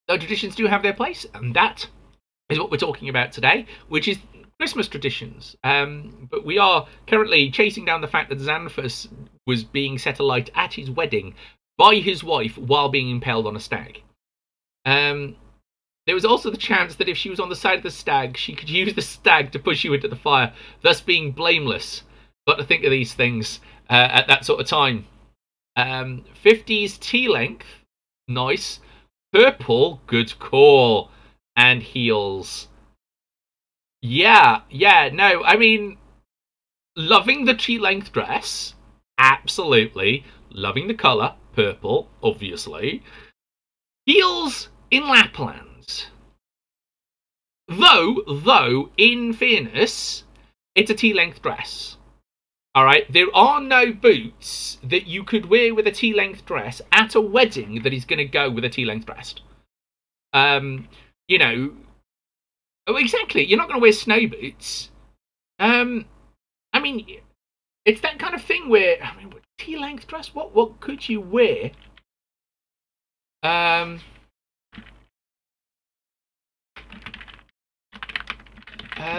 So traditions do have their place, and that is what we're talking about today, which is Christmas traditions. But we are currently chasing down the fact that Xanthus was being set alight at his wedding by his wife while being impaled on a stag. There was also the chance that if she was on the side of the stag, she could use the stag to push you into the fire, thus being blameless. But to think of these things at that sort of time. 50s tea length, nice. Purple, good call. And heels. Yeah, no, I mean, loving the tea length dress, absolutely. Loving the colour, purple, obviously. Heels in Lapland. Though, in fairness, it's a tea-length dress. Alright, there are no boots that you could wear with a tea-length dress at a wedding that is going to go with a tea-length dress. Oh, exactly, you're not going to wear snow boots. I mean, it's that kind of thing where, tea-length dress, what could you wear?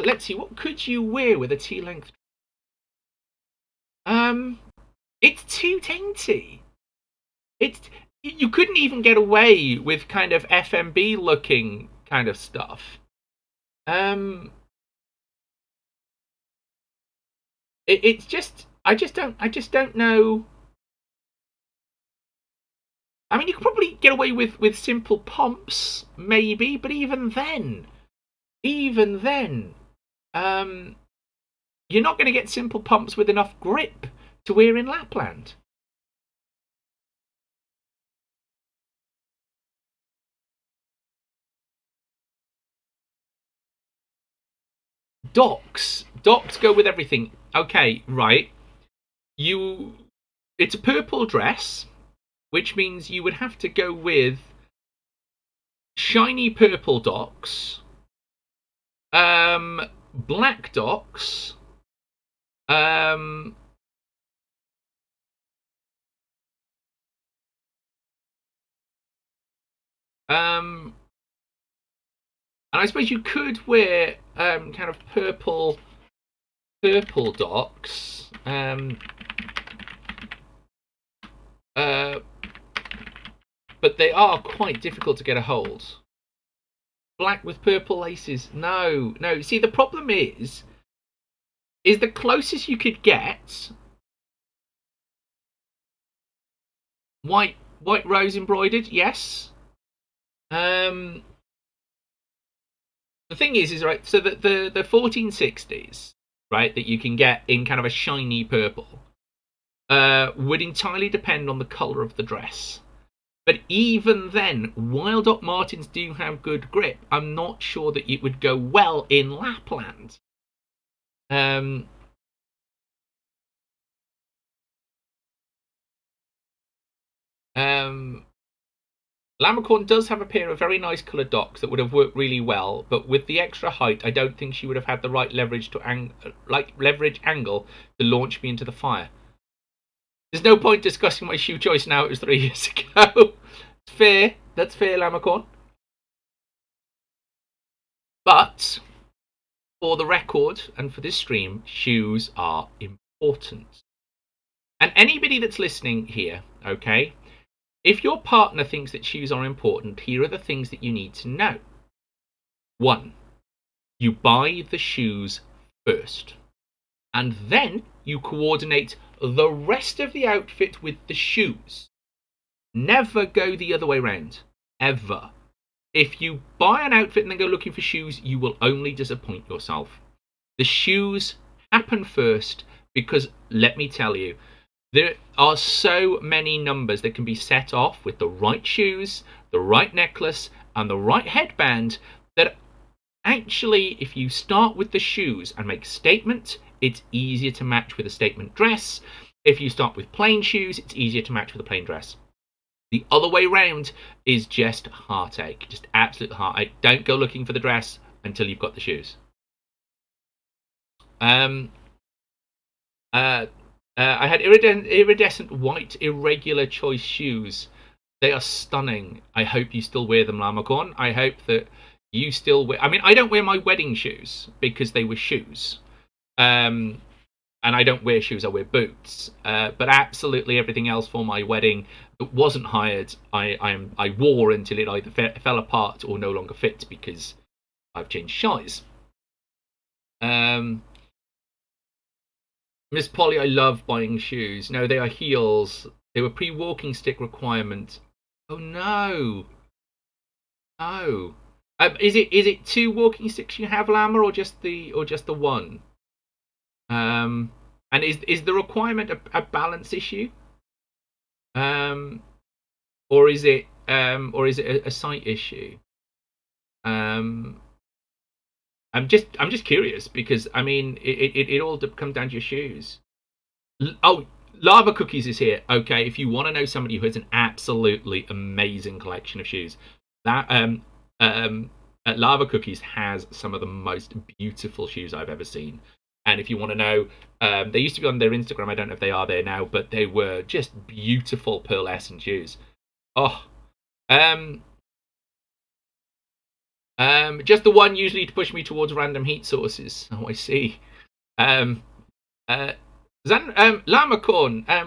Let's see, what could you wear with a tea-length? It's too dainty. You couldn't even get away with kind of FMB looking kind of stuff. It's just I just don't know. I mean, you could probably get away with simple pumps, maybe, but even then, you're not going to get simple pumps with enough grip to wear in Lapland. Docks go with everything. Okay, right. It's a purple dress, which means you would have to go with shiny purple docks, black docks, um, and I suppose you could wear kind of purple docks, uh, but they are quite difficult to get a hold. Black with purple laces. No. See, the problem is the closest you could get white rose embroidered. Yes. The thing is right. So the 1460s, right, that you can get in kind of a shiny purple, would entirely depend on the color of the dress. But even then, while Doc Martens do have good grip, I'm not sure that it would go well in Lapland. Lammercorn does have a pair of very nice coloured docks that would have worked really well, but with the extra height, I don't think she would have had the right leverage angle to launch me into the fire. There's no point discussing my shoe choice now. It was 3 years ago. It's fair. That's fair, Lammercorn. But for the record and for this stream, shoes are important. And anybody that's listening here, okay, if your partner thinks that shoes are important, here are the things that you need to know. 1. You buy the shoes first. And then you coordinate the rest of the outfit with the shoes. Never go the other way around. Ever. If you buy an outfit and then go looking for shoes, you will only disappoint yourself. The shoes happen first because, let me tell you, there are so many numbers that can be set off with the right shoes, the right necklace, and the right headband that actually, if you start with the shoes and make a statement, it's easier to match with a statement dress. If you start with plain shoes, it's easier to match with a plain dress. The other way round is just heartache, just absolute heartache. Don't go looking for the dress until you've got the shoes. I had iridescent white irregular choice shoes. They are stunning. I hope you still wear them, Lammercorn. I hope that you still wear... I mean, I don't wear my wedding shoes because they were shoes. And I don't wear shoes, I wear boots. But absolutely everything else for my wedding that wasn't hired, I wore until it either fell apart or no longer fit because I've changed size. Miss Polly, I love buying shoes. No, they are heels. They were pre-walking stick requirement. Oh no. No. Is it 2 walking sticks you have, Lammer, or just the one? And is the requirement a balance issue? Or is it a sight issue? I'm just curious because I mean it all comes down to your shoes. Oh, Lava Cookies is here. Okay, if you want to know somebody who has an absolutely amazing collection of shoes, that Lava Cookies has some of the most beautiful shoes I've ever seen. And if you want to know, they used to be on their Instagram. I don't know if they are there now, but they were just beautiful pearlescent shoes. Oh, just the one usually to push me towards random heat sources. Oh, I see. Lammercorn,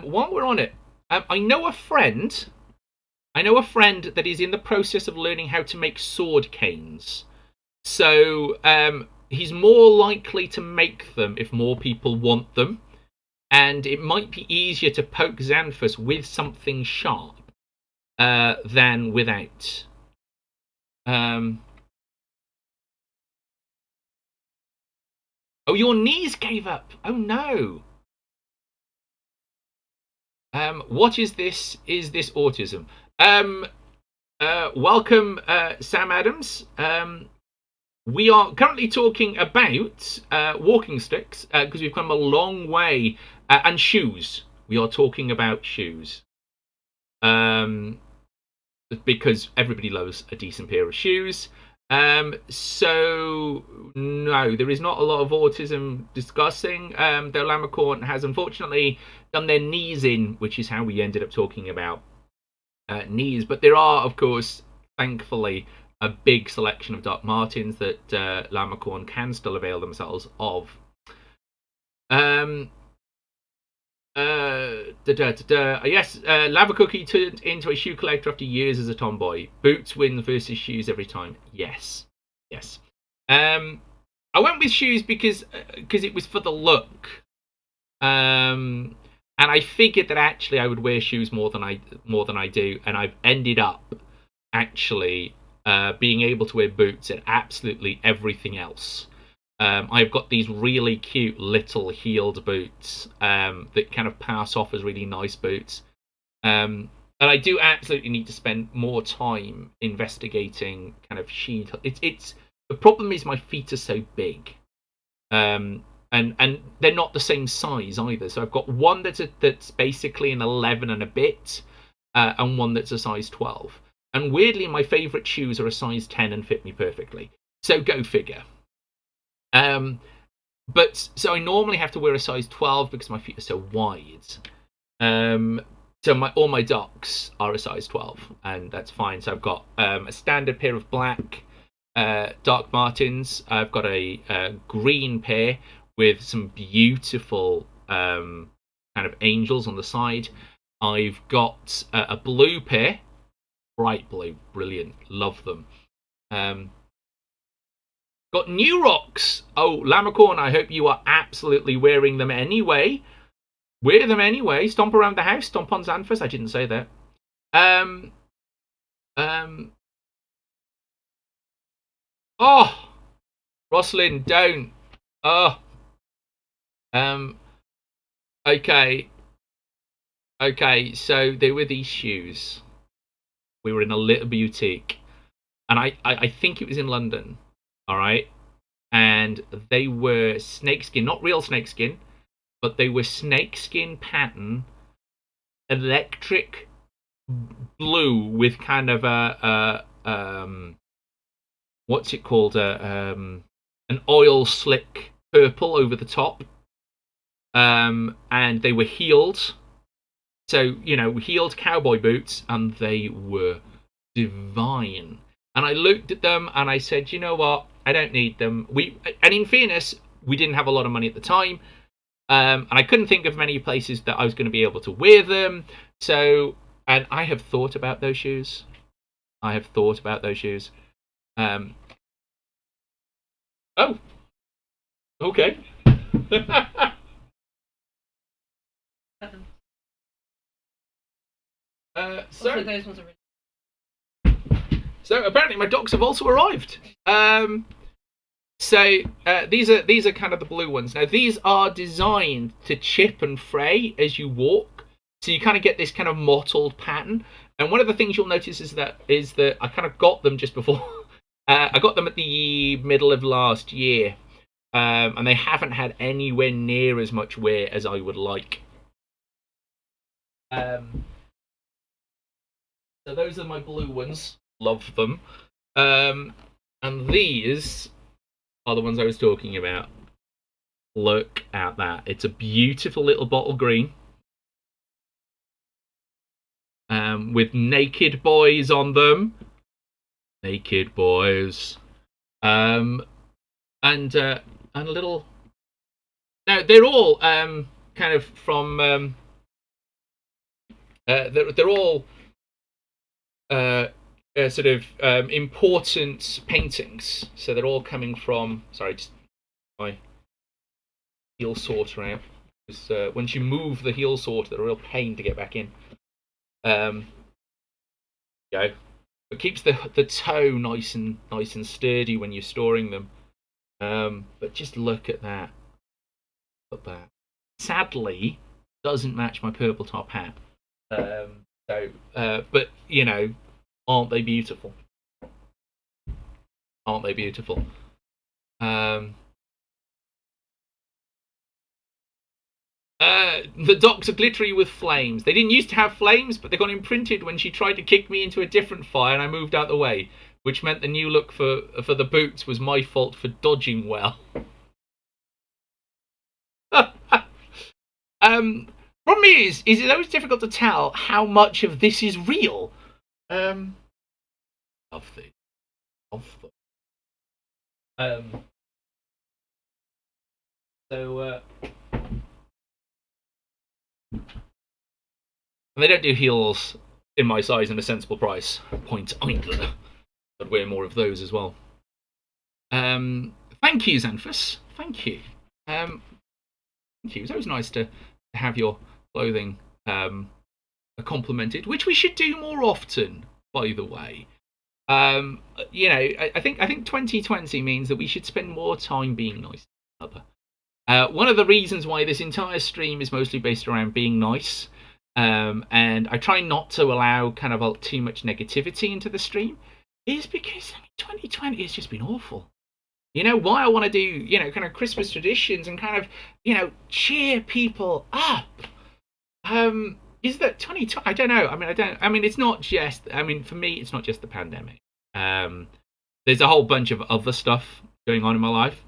while we're on it, I know a friend that is in the process of learning how to make sword canes. So he's more likely to make them if more people want them. And it might be easier to poke Xanthus with something sharp than without. Oh, your knees gave up. Oh no. What is this? Is this autism? Welcome, Sam Adams. we are currently talking about walking sticks because we've come a long way, and shoes. We are talking about shoes. Um, because everybody loves a decent pair of shoes. So no, there is not a lot of autism discussing. The Lamacorn has unfortunately done their knees in, which is how we ended up talking about knees. But there are, of course, thankfully, a big selection of Doc Martens that Lamacorn can still avail themselves of. Um, Yes, Lava Cookie turned into a shoe collector after years as a tomboy. Boots wins versus shoes every time. Yes, yes. Um, I went with shoes because it was for the look. And I figured that actually I would wear shoes more than I do, and I've ended up actually being able to wear boots and absolutely everything else. I've got these really cute little heeled boots that kind of pass off as really nice boots. And I do absolutely need to spend more time investigating kind of sheet. It's the problem is my feet are so big, um, and they're not the same size either. So I've got one that's basically an 11 and a bit, and one that's a size 12. And weirdly, my favourite shoes are a size 10 and fit me perfectly. So go figure. Um, but so I normally have to wear a size 12 because my feet are so wide. Um, so all my docs are a size 12, and that's fine. So I've got a standard pair of black Doc Martens. I've got a green pair with some beautiful kind of angels on the side. I've got a blue pair, bright blue, brilliant, love them. Um, Got new rocks. Oh, Lamacorn, I hope you are absolutely wearing them anyway. Wear them anyway. Stomp around the house. Stomp on Xanthus. I didn't say that. Um. Um. Oh, Roslyn, don't. Oh. Um. Okay. Okay. So there were these shoes. We were in a little boutique, and I think it was in London. All right. And they were snakeskin, not real snakeskin, but they were snakeskin pattern, electric blue with kind of a what's it called, an oil slick purple over the top, and they were heeled, so heeled cowboy boots, and they were divine. And I looked at them and I said, you know what, I don't need them. And in fairness, we didn't have a lot of money at the time, and I couldn't think of many places that I was going to be able to wear them. So, and I have thought about those shoes. I have thought about those shoes. Um, oh, okay. So those ones are really. So apparently my dogs have also arrived. So these are kind of the blue ones. Now these are designed to chip and fray as you walk, so you kind of get this kind of mottled pattern. And one of the things you'll notice is that I kind of got them just before. I got them at the middle of last year, and they haven't had anywhere near as much wear as I would like. So those are my blue ones. Love them. And these are the ones I was talking about. Look at that. It's a beautiful little bottle green. With naked boys on them. Naked boys. And a little. Now they're all kind of from. They're all sort of important paintings. So they're all coming from. Sorry, just my heel sorter out. Because once you move the heel sorter, they're a real pain to get back in. Go. It keeps the toe nice and sturdy when you're storing them. But just look at that. Look at that. Sadly, doesn't match my purple top hat. But aren't they beautiful? Aren't they beautiful? Um, the docks are glittery with flames. They didn't used to have flames, but they got imprinted when she tried to kick me into a different fire and I moved out the way, which meant the new look for the boots was my fault for dodging well. um, Problem is it always difficult to tell how much of this is real. Um, of the, of the. Um, so, they don't do heels in my size and a sensible price. Point either. I'd wear more of those as well. Thank you, Xanthus. Thank you. Thank you. It's always nice to have your clothing complimented, which we should do more often, by the way. I think 2020 means that we should spend more time being nice to each other. One of the reasons why this entire stream is mostly based around being nice, and I try not to allow kind of too much negativity into the stream, is because 2020 has just been awful. Why I want to do, kind of Christmas traditions and kind of, cheer people up. Is that 2020? I don't know. It's not just. For me, it's not just the pandemic. There's a whole bunch of other stuff going on in my life.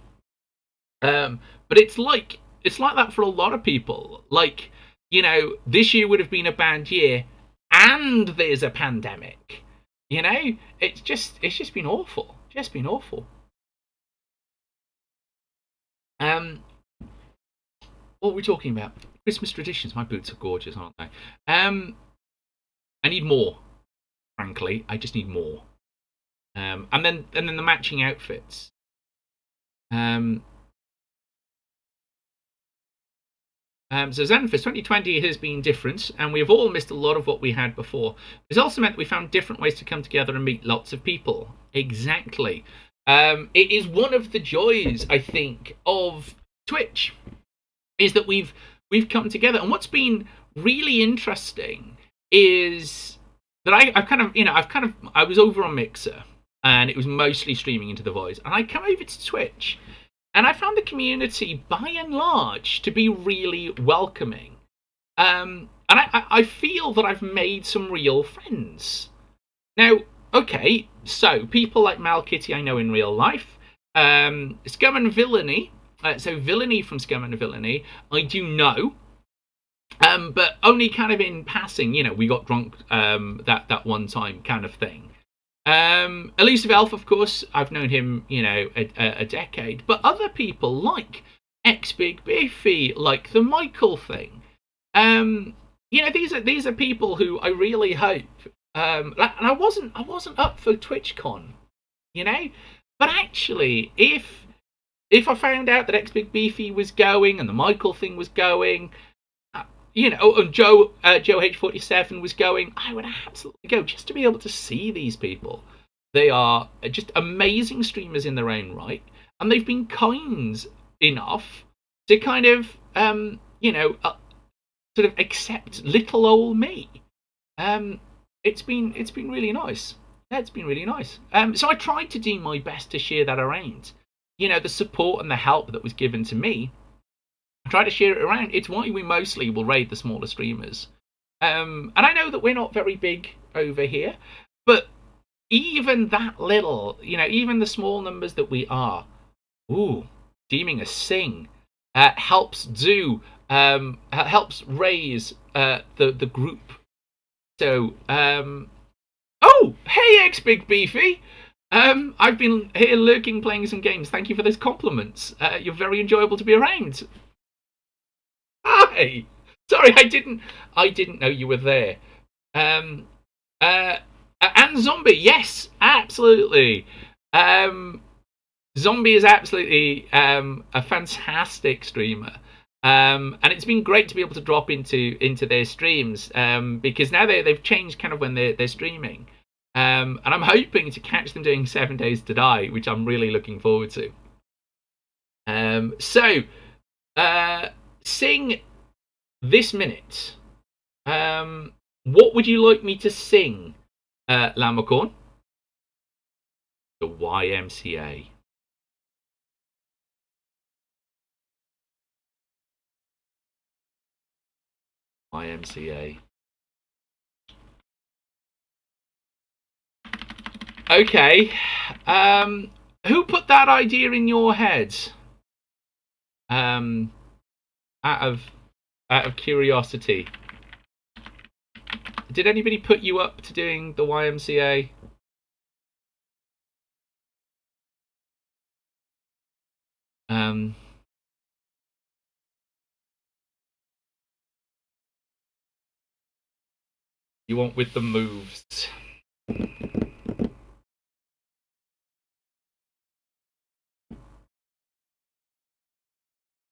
But it's like that for a lot of people. Like, this year would have been a bad year, and there's a pandemic. It's just been awful. Just been awful. What are we talking about? Christmas traditions. My boots are gorgeous, aren't they? I need more. Frankly, I just need more. And then the matching outfits. So Xanthus 2020 has been different, and we've all missed a lot of what we had before. It's also meant that we found different ways to come together and meet lots of people. Exactly. It is one of the joys, I think, of Twitch, is that we've come together. And what's been really interesting is that I was over on Mixer, and it was mostly streaming into the voice, and I come over to Twitch. And I found the community, by and large, to be really welcoming. And I feel that I've made some real friends. Now, okay, so people like Mal Kitty I know in real life. Scum and Villainy. So Villainy from Scum and Villainy, I do know. But only kind of in passing, we got drunk that one time kind of thing. Elusive Elf, of course, I've known him, a decade. But other people like X Big Biffy, like the Michael thing. These are people who I really hope. And I wasn't up for TwitchCon, But actually, if I found out that X Big Beefy was going and the Michael thing was going, and Joe H47 was going, I would absolutely go just to be able to see these people. They are just amazing streamers in their own right, and they've been kind enough to kind of, sort of accept little old me. It's been really nice. Yeah, it's been really nice. So I tried to do my best to share that around. The support and the help that was given to me. Try to share it around. It's why we mostly will raid the smaller streamers. And I know that we're not very big over here, but even that little, even the small numbers that we are, deeming a sing, helps raise the group. So, oh, hey, X Big Beefy. I've been here lurking, playing some games. Thank you for those compliments. You're very enjoyable to be around. Hi. Sorry, I didn't know you were there. And Zombie, yes, absolutely. Zombie is absolutely a fantastic streamer. And it's been great to be able to drop into their streams because now they've changed kind of when they're streaming. And I'm hoping to catch them doing 7 Days to Die, which I'm really looking forward to. Sing this minute. What would you like me to sing, Lamacorn? The YMCA. YMCA. Okay. Who put that idea in your head? Out of curiosity. Did anybody put you up to doing the YMCA? You want with the moves.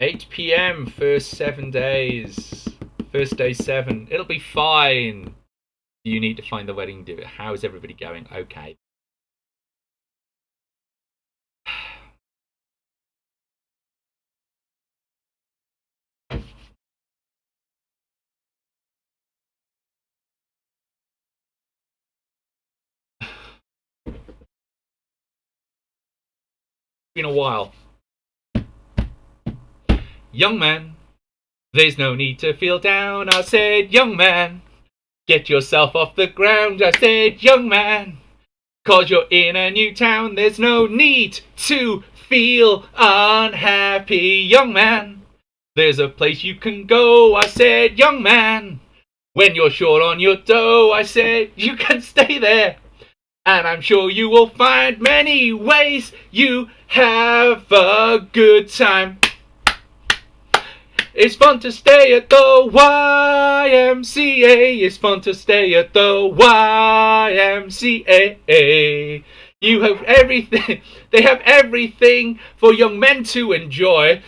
8 p.m. first 7 days. First day 7. It'll be fine. You need to find the wedding do it. How is everybody going? Okay. Been a while. Young man, there's no need to feel down. I said, young man, get yourself off the ground. I said, young man, 'cause you're in a new town. There's no need to feel unhappy, young man. There's a place you can go. I said, young man, when you're short on your dough. I said, you can stay there. And I'm sure you will find many ways you have a good time. It's fun to stay at the YMCA. It's fun to stay at the YMCA. You have everything. They have everything for young men to enjoy.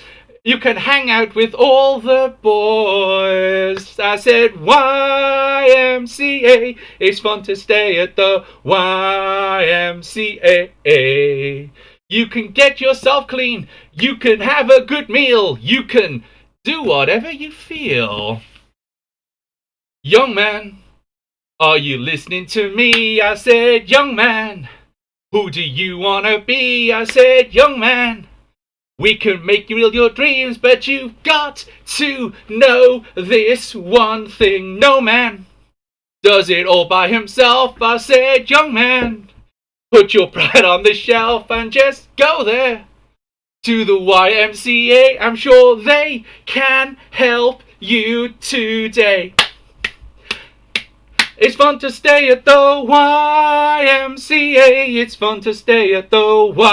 You can hang out with all the boys. I said YMCA. It's fun to stay at the YMCA. You can get yourself clean. You can have a good meal. You can do whatever you feel. Young man, are you listening to me? I said, young man, who do you want to be? I said, young man, we can make you real your dreams, but you've got to know this one thing. No man does it all by himself. I said, young man, put your pride on the shelf and just go there to the YMCA. I'm sure they can help you today. It's fun to stay at the YMCA. It's fun to stay at the YMCA.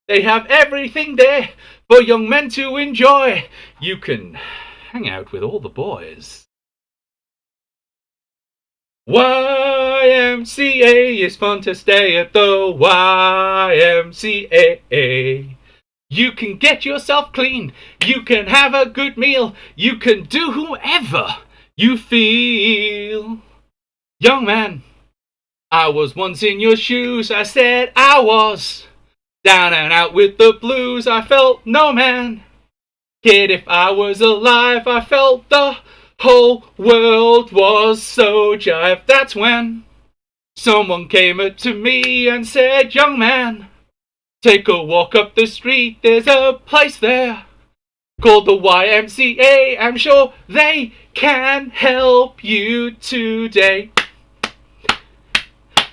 They have everything there for young men to enjoy. You can hang out with all the boys. YMCA. It's fun to stay at the YMCA. You can get yourself clean. You can have a good meal. You can do whoever you feel. Young man, I was once in your shoes. I said I was down and out with the blues. I felt no man. Kid, if I was alive, I felt the whole world was so jive. That's when someone came up to me and said, young man, take a walk up the street. There's a place there called the YMCA. I'm sure they can help you today.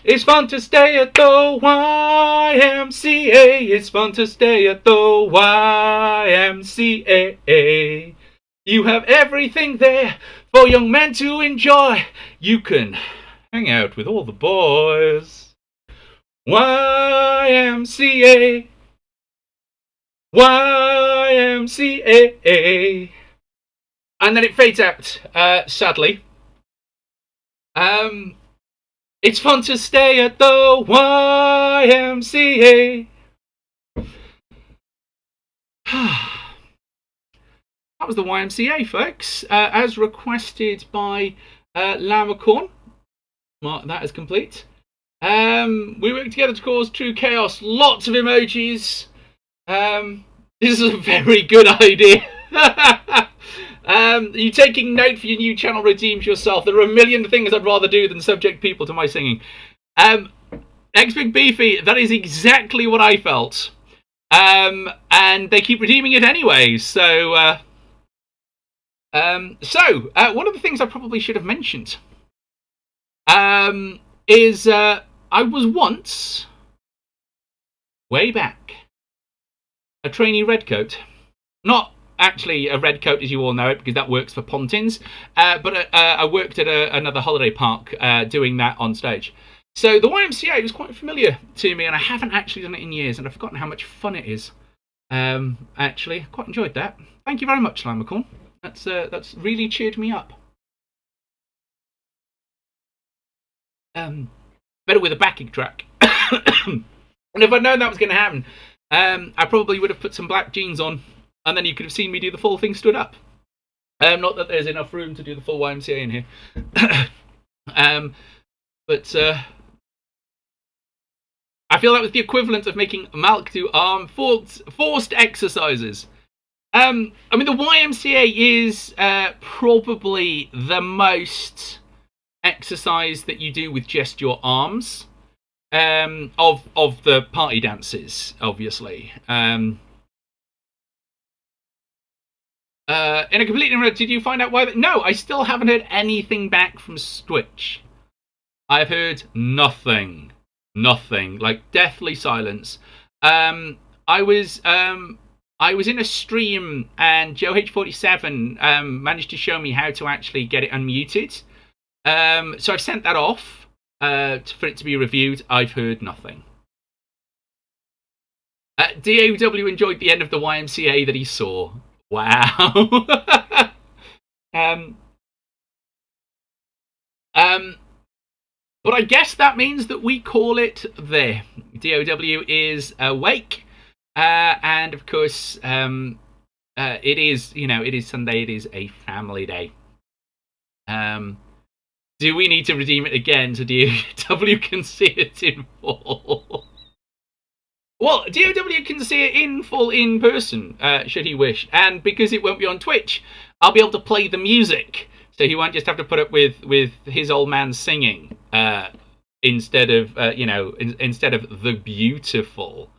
It's fun to stay at the YMCA. It's fun to stay at the YMCA. You have everything there for young men to enjoy. You can hang out with all the boys. YMCA. YMCA. And then it fades out, sadly. It's fun to stay at the YMCA. That was the YMCA, folks, as requested by Lamacorn. Mark that as complete. We work together to cause true chaos. Lots of emojis. This is a very good idea. You taking note for your new channel redeems yourself. There are a million things I'd rather do than subject people to my singing. X Big Beefy, that is exactly what I felt. And they keep redeeming it anyway, so One of the things I probably should have mentioned is I was once, way back, a trainee redcoat. Not actually a redcoat as you all know it, because that works for Pontins, but I worked at another holiday park doing that on stage. So the YMCA was quite familiar to me, and I haven't actually done it in years, and I've forgotten how much fun it is. Actually, I quite enjoyed that. Thank you very much, Slamacorn. That's really cheered me up. Better with a backing track. And if I'd known that was going to happen, I probably would have put some black jeans on, and then you could have seen me do the full thing stood up. Not that there's enough room to do the full YMCA in here. But I feel that was the equivalent of making Malk do arm forced exercises. I mean, the YMCA is probably the most exercise that you do with just your arms of the party dances, obviously. In a completely did you find out why? No, I still haven't heard anything back from Twitch. I've heard nothing, like deathly silence. I was in a stream and Joe H47 managed to show me how to actually get it unmuted. So I've sent that off for it to be reviewed. I've heard nothing. DAW enjoyed the end of the YMCA that he saw. Wow. But I guess that means that we call it there. DOW is awake, and of course, it is. It is Sunday. It is a family day. Do we need to redeem it again so DOW can see it in full? Well, DOW can see it in full in person, should he wish, and because it won't be on Twitch, I'll be able to play the music. So he won't just have to put up with his old man singing instead of instead of the beautiful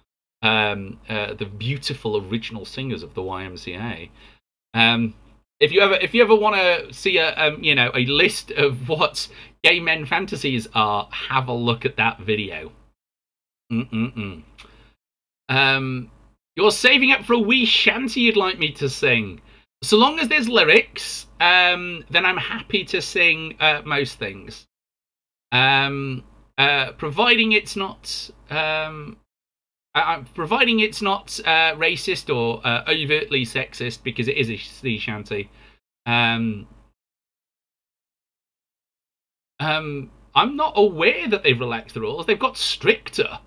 original singers of the YMCA. If you ever want to see a list of what gay men fantasies are, have a look at that video. You're saving up for a wee shanty you'd like me to sing. So long as there's lyrics, then I'm happy to sing most things. Providing it's not racist or overtly sexist, because it is a sea shanty. I'm not aware that they've relaxed the rules. They've got stricter.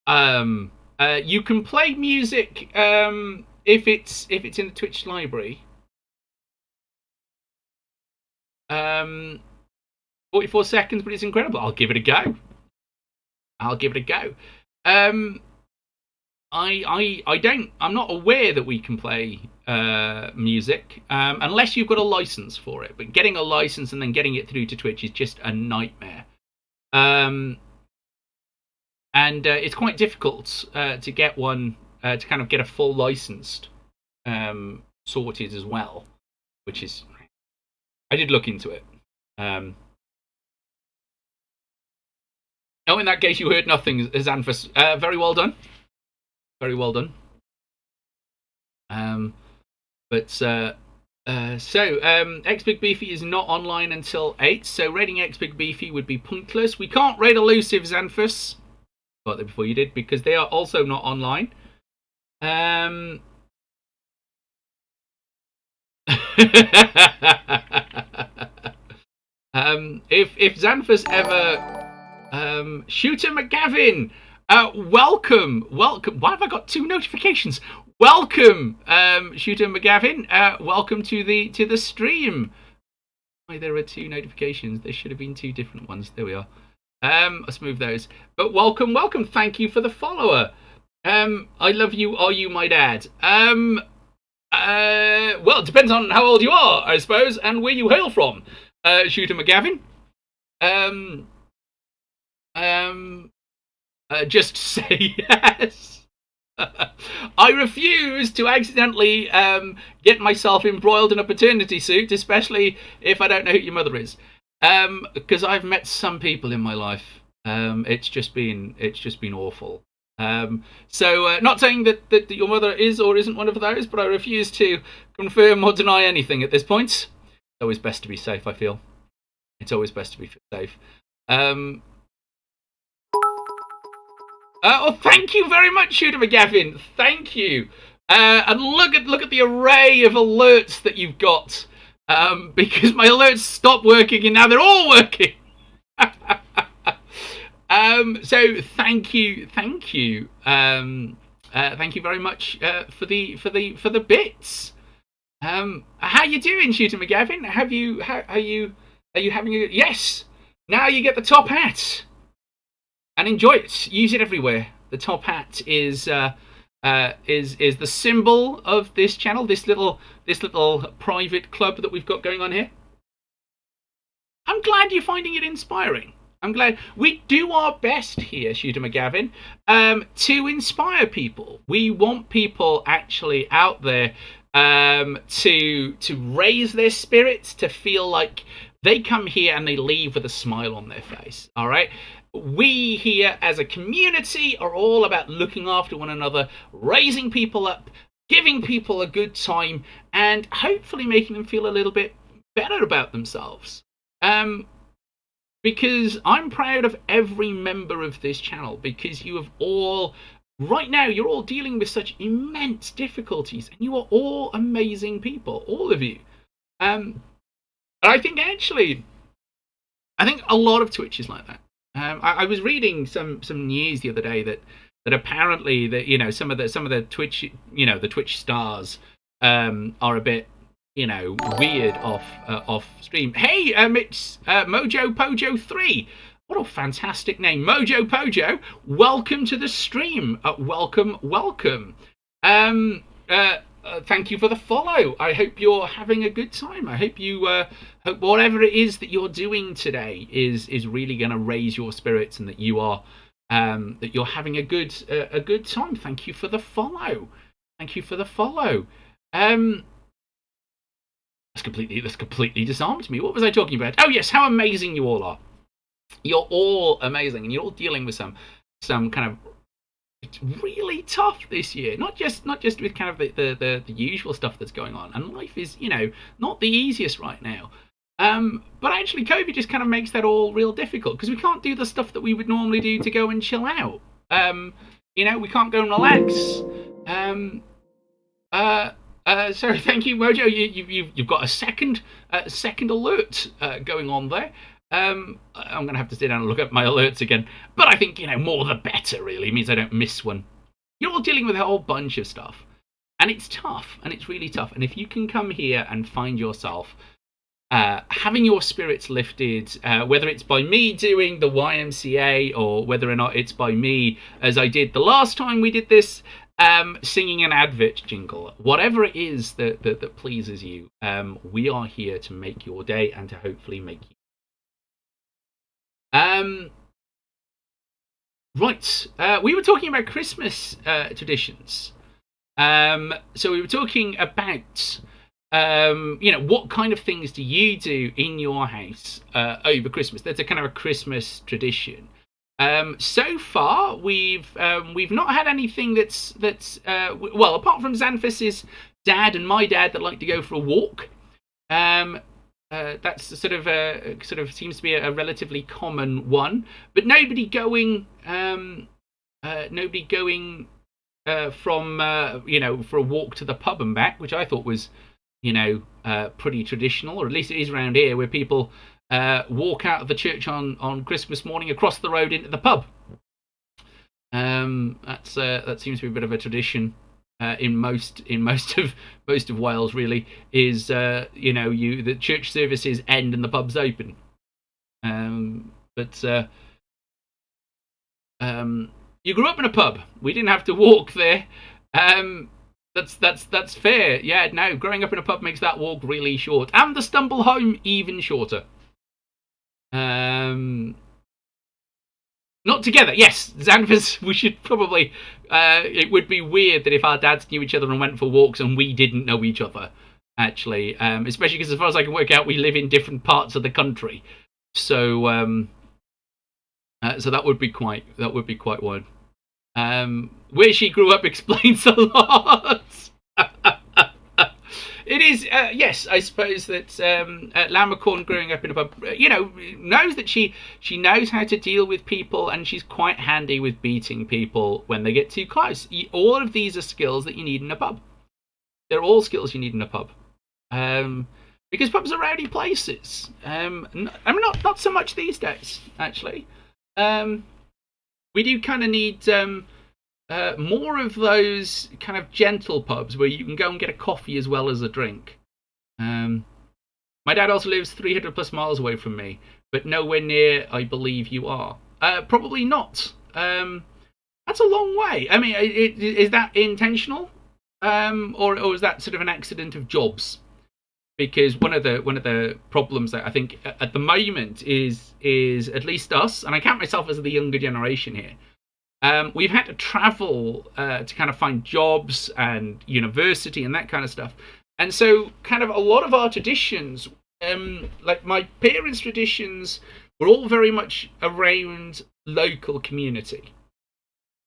You can play music if it's in the Twitch library. 44 seconds, but it's incredible. I'll give it a go. I'm not aware that we can play music unless you've got a license for it. But getting a license and then getting it through to Twitch is just a nightmare. And it's quite difficult to get one to kind of get a full licensed sorted as well, which is, I did look into it. In that case, you heard nothing, Xanthus. Very well done. Very well done. X Big Beefy is not online until 8, so raiding X Big Beefy would be pointless. We can't raid Elusive, Xanthus. Got there before you did, because they are also not online. If Xanthus ever Shooter McGavin, welcome. Why have I got 2 notifications? Welcome, Shooter McGavin. Welcome to the stream. Why there are 2 notifications? There should have been 2 different ones. There we are. Let's move those. But welcome. Thank you for the follower. I love you. Are you my dad? Well, it depends on how old you are, I suppose, and where you hail from, Shooter McGavin. Just say yes. I refuse to accidentally get myself embroiled in a paternity suit, especially if I don't know who your mother is. Because I've met some people in my life. It's just been awful. Not saying that your mother is or isn't one of those, but I refuse to confirm or deny anything at this point. It's always best to be safe, I feel. It's always best to be safe. Um, thank you very much, Shooter McGavin. Thank you. And look at the array of alerts that you've got. Because my alerts stopped working and now they're all working. So thank you. Thank you very much for the bits. How you doing, Shooter McGavin? Are you having a yes? Now you get the top hat and enjoy it. Use it everywhere. The top hat is the symbol of this channel. This little private club that we've got going on here. I'm glad you're finding it inspiring. I'm glad we do our best here, Shooter McGavin, to inspire people. We want people actually out there to raise their spirits, to feel like they come here and they leave with a smile on their face. All right. We here as a community are all about looking after one another, raising people up, giving people a good time, and hopefully making them feel a little bit better about themselves. Because I'm proud of every member of this channel, because you have all, right now, you're all dealing with such immense difficulties, and you are all amazing people, all of you. And I think a lot of Twitch is like that. I was reading some news the other day that apparently that some of the Twitch the Twitch stars are a bit weird off stream. Hey, it's Mojo Pojo 3. What a fantastic name, Mojo Pojo. Welcome to the stream. Welcome. Thank you for the follow. I hope you're having a good time. I hope you hope whatever it is that you're doing today is really going to raise your spirits, and that you're having a good time. Thank you for the follow. That's completely disarmed me. What was I talking about? Oh yes, how amazing you all are. You're all amazing, and you're all dealing with some kind of, it's really tough this year. Not just with kind of the usual stuff that's going on, and life is not the easiest right now. But actually, COVID just kind of makes that all real difficult, because we can't do the stuff that we would normally do to go and chill out. We can't go and relax. So thank you, Mojo. You've got a second alert going on there. I'm going to have to sit down and look at my alerts again. But I think, more the better, really. It means I don't miss one. You're all dealing with a whole bunch of stuff. And it's tough. And it's really tough. And if you can come here and find yourself having your spirits lifted, whether it's by me doing the YMCA, or whether or not it's by me, as I did the last time we did this, singing an advert jingle, whatever it is that pleases you, we are here to make your day and to hopefully make you. Right, we were talking about Christmas traditions. So we were talking about what kind of things do you do in your house over Christmas? That's a kind of a Christmas tradition. So far, we've not had anything that's well, apart from Xanthus's dad and my dad that like to go for a walk. That's sort of seems to be a relatively common one, but nobody going from for a walk to the pub and back, which I thought was pretty traditional, or at least it is around here, where people walk out of the church on Christmas morning across the road into the pub. That seems to be a bit of a tradition in most of Wales. Really, is the church services end and the pub's open. But you grew up in a pub. We didn't have to walk there. That's fair. Yeah, no, growing up in a pub makes that walk really short, and the stumble home even shorter. Not together. Yes, Xanthus. We should probably. It would be weird that if our dads knew each other and went for walks and we didn't know each other. Actually, especially because as far as I can work out, we live in different parts of the country. So, so that would be quite. That would be quite one. Where she grew up explains a lot. It is, yes, I suppose that Lammercorn growing up in a pub, knows that she knows how to deal with people, and she's quite handy with beating people when they get too close. All of these are skills that you need in a pub. They're all skills you need in a pub. Because pubs are rowdy places. I mean, not so much these days, actually. We do kind of need more of those kind of gentle pubs where you can go and get a coffee as well as a drink. My dad also lives 300 plus miles away from me, but nowhere near I believe you are. Probably not. That's a long way. I mean, is that intentional? Or is that sort of an accident of jobs? Because one of the problems that I think at the moment is at least us, and I count myself as the younger generation here. We've had to travel to kind of find jobs and university and that kind of stuff. And so kind of a lot of our traditions, like my parents' traditions, were all very much around local community.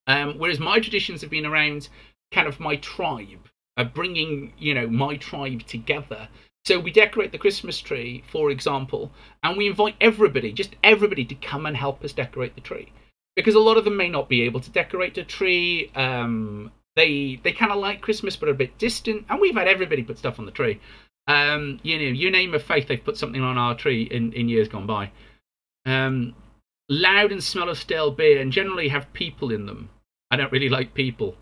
Whereas my traditions have been around kind of my tribe, bringing, my tribe together. So we decorate the Christmas tree, for example, and we invite everybody, just everybody, to come and help us decorate the tree. Because a lot of them may not be able to decorate a tree. They kind of like Christmas but are a bit distant. And we've had everybody put stuff on the tree. You name a faith, they've put something on our tree in years gone by. Loud and smell of stale beer and generally have people in them. I don't really like people.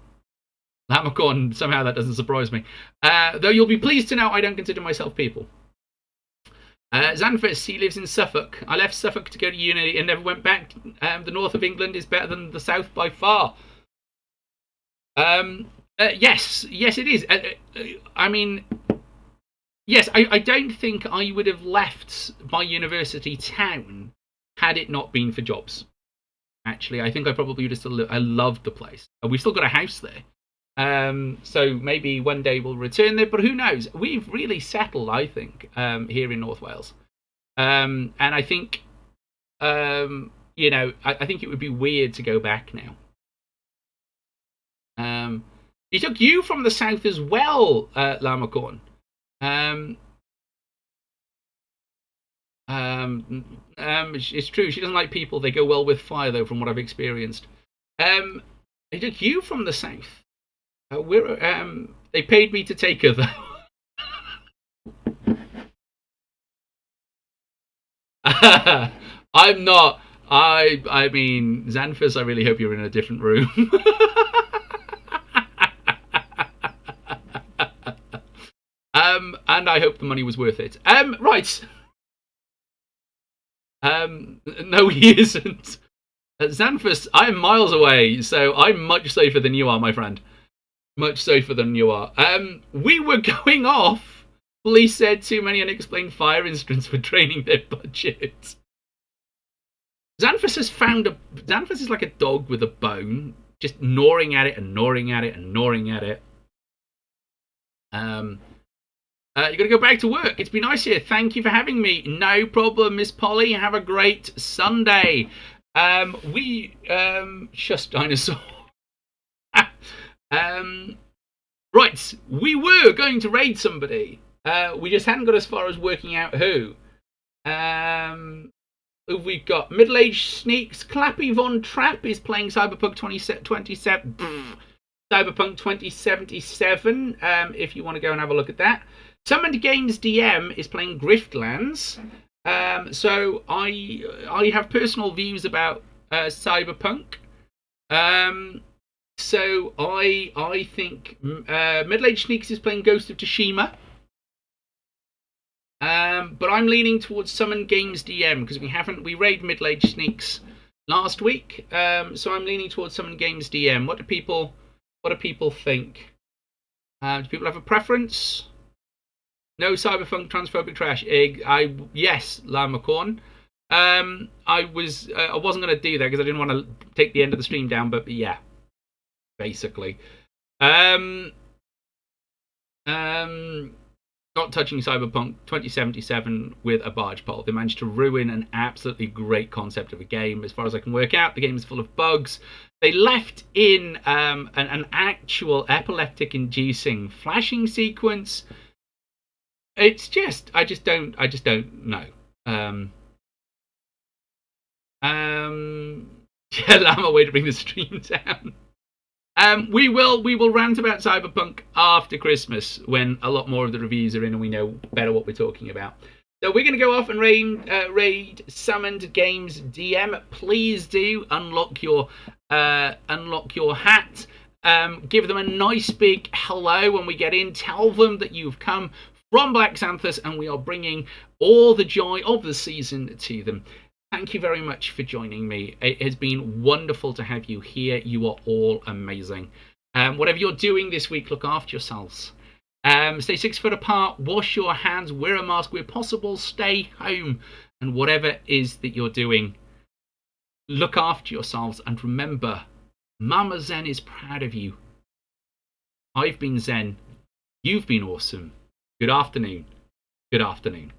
Lammercorn, somehow that doesn't surprise me. Though you'll be pleased to know I don't consider myself people. Xanthus, he lives in Suffolk. I left Suffolk to go to uni and never went back. The north of England is better than the south by far. Yes, it is. I mean, yes, I don't think I would have left my university town had it not been for jobs. Actually, I think I probably would have still. I loved the place. We've still got a house there. So maybe one day we'll return there, but who knows? We've really settled, I think, here in North Wales. And I think, I think it would be weird to go back now. He took you from the south as well, Lammercorn. It's true. She doesn't like people. They go well with fire, though, from what I've experienced. He took you from the south. They paid me to take her, though. I'm not. I mean, Xanthus, I really hope you're in a different room. And I hope the money was worth it. Right. No, he isn't. Xanthus, I am miles away, so I'm much safer than you are, my friend. Much safer than you are. We were going off. Police said too many unexplained fire incidents were draining their budget. Xanthus is like a dog with a bone, just gnawing at it and gnawing at it and gnawing at it. You gotta go back to work. It's been nice here. Thank you for having me. No problem, Miss Polly. Have a great Sunday. Shush, dinosaur. Right, we were going to raid somebody. We just hadn't got as far as working out who. Who we've got? Middle-aged Sneaks. Clappy Von Trapp is playing Cyberpunk 2077. Cyberpunk 2077. If you want to go and have a look at that. Summoned Games DM is playing Griftlands. So I have personal views about Cyberpunk. So I think Middle-aged Sneaks is playing Ghost of Tsushima. But I'm leaning towards Summon Games DM because we raided Middle-aged Sneaks last week. So I'm leaning towards Summon Games DM. What do people think? Do people have a preference? No cyberpunk transphobic trash. Yes, Lammercorn. I wasn't going to do that because I didn't want to take the end of the stream down, but yeah, basically. Um, Not touching Cyberpunk 2077 with a barge pole. They managed to ruin an absolutely great concept of a game. As far as I can work out, the game is full of bugs. They left in an actual epileptic-inducing flashing sequence. It's just, I just don't know. Yeah, I'm a way to bring the stream down. We will rant about Cyberpunk after Christmas when a lot more of the reviews are in and we know better what we're talking about. So we're going to go off and raid Summoned Games DM. Please do unlock your hat. Give them a nice big hello when we get in. Tell them that you've come from Black Xanthus and we are bringing all the joy of the season to them. Thank you very much for joining me. It has been wonderful to have you here. You are all amazing. Whatever you're doing this week, look after yourselves. Stay 6 foot apart. Wash your hands. Wear a mask where possible. Stay home. And whatever is that you're doing, look after yourselves. And remember, Mama Zen is proud of you. I've been Zen. You've been awesome. Good afternoon. Good afternoon.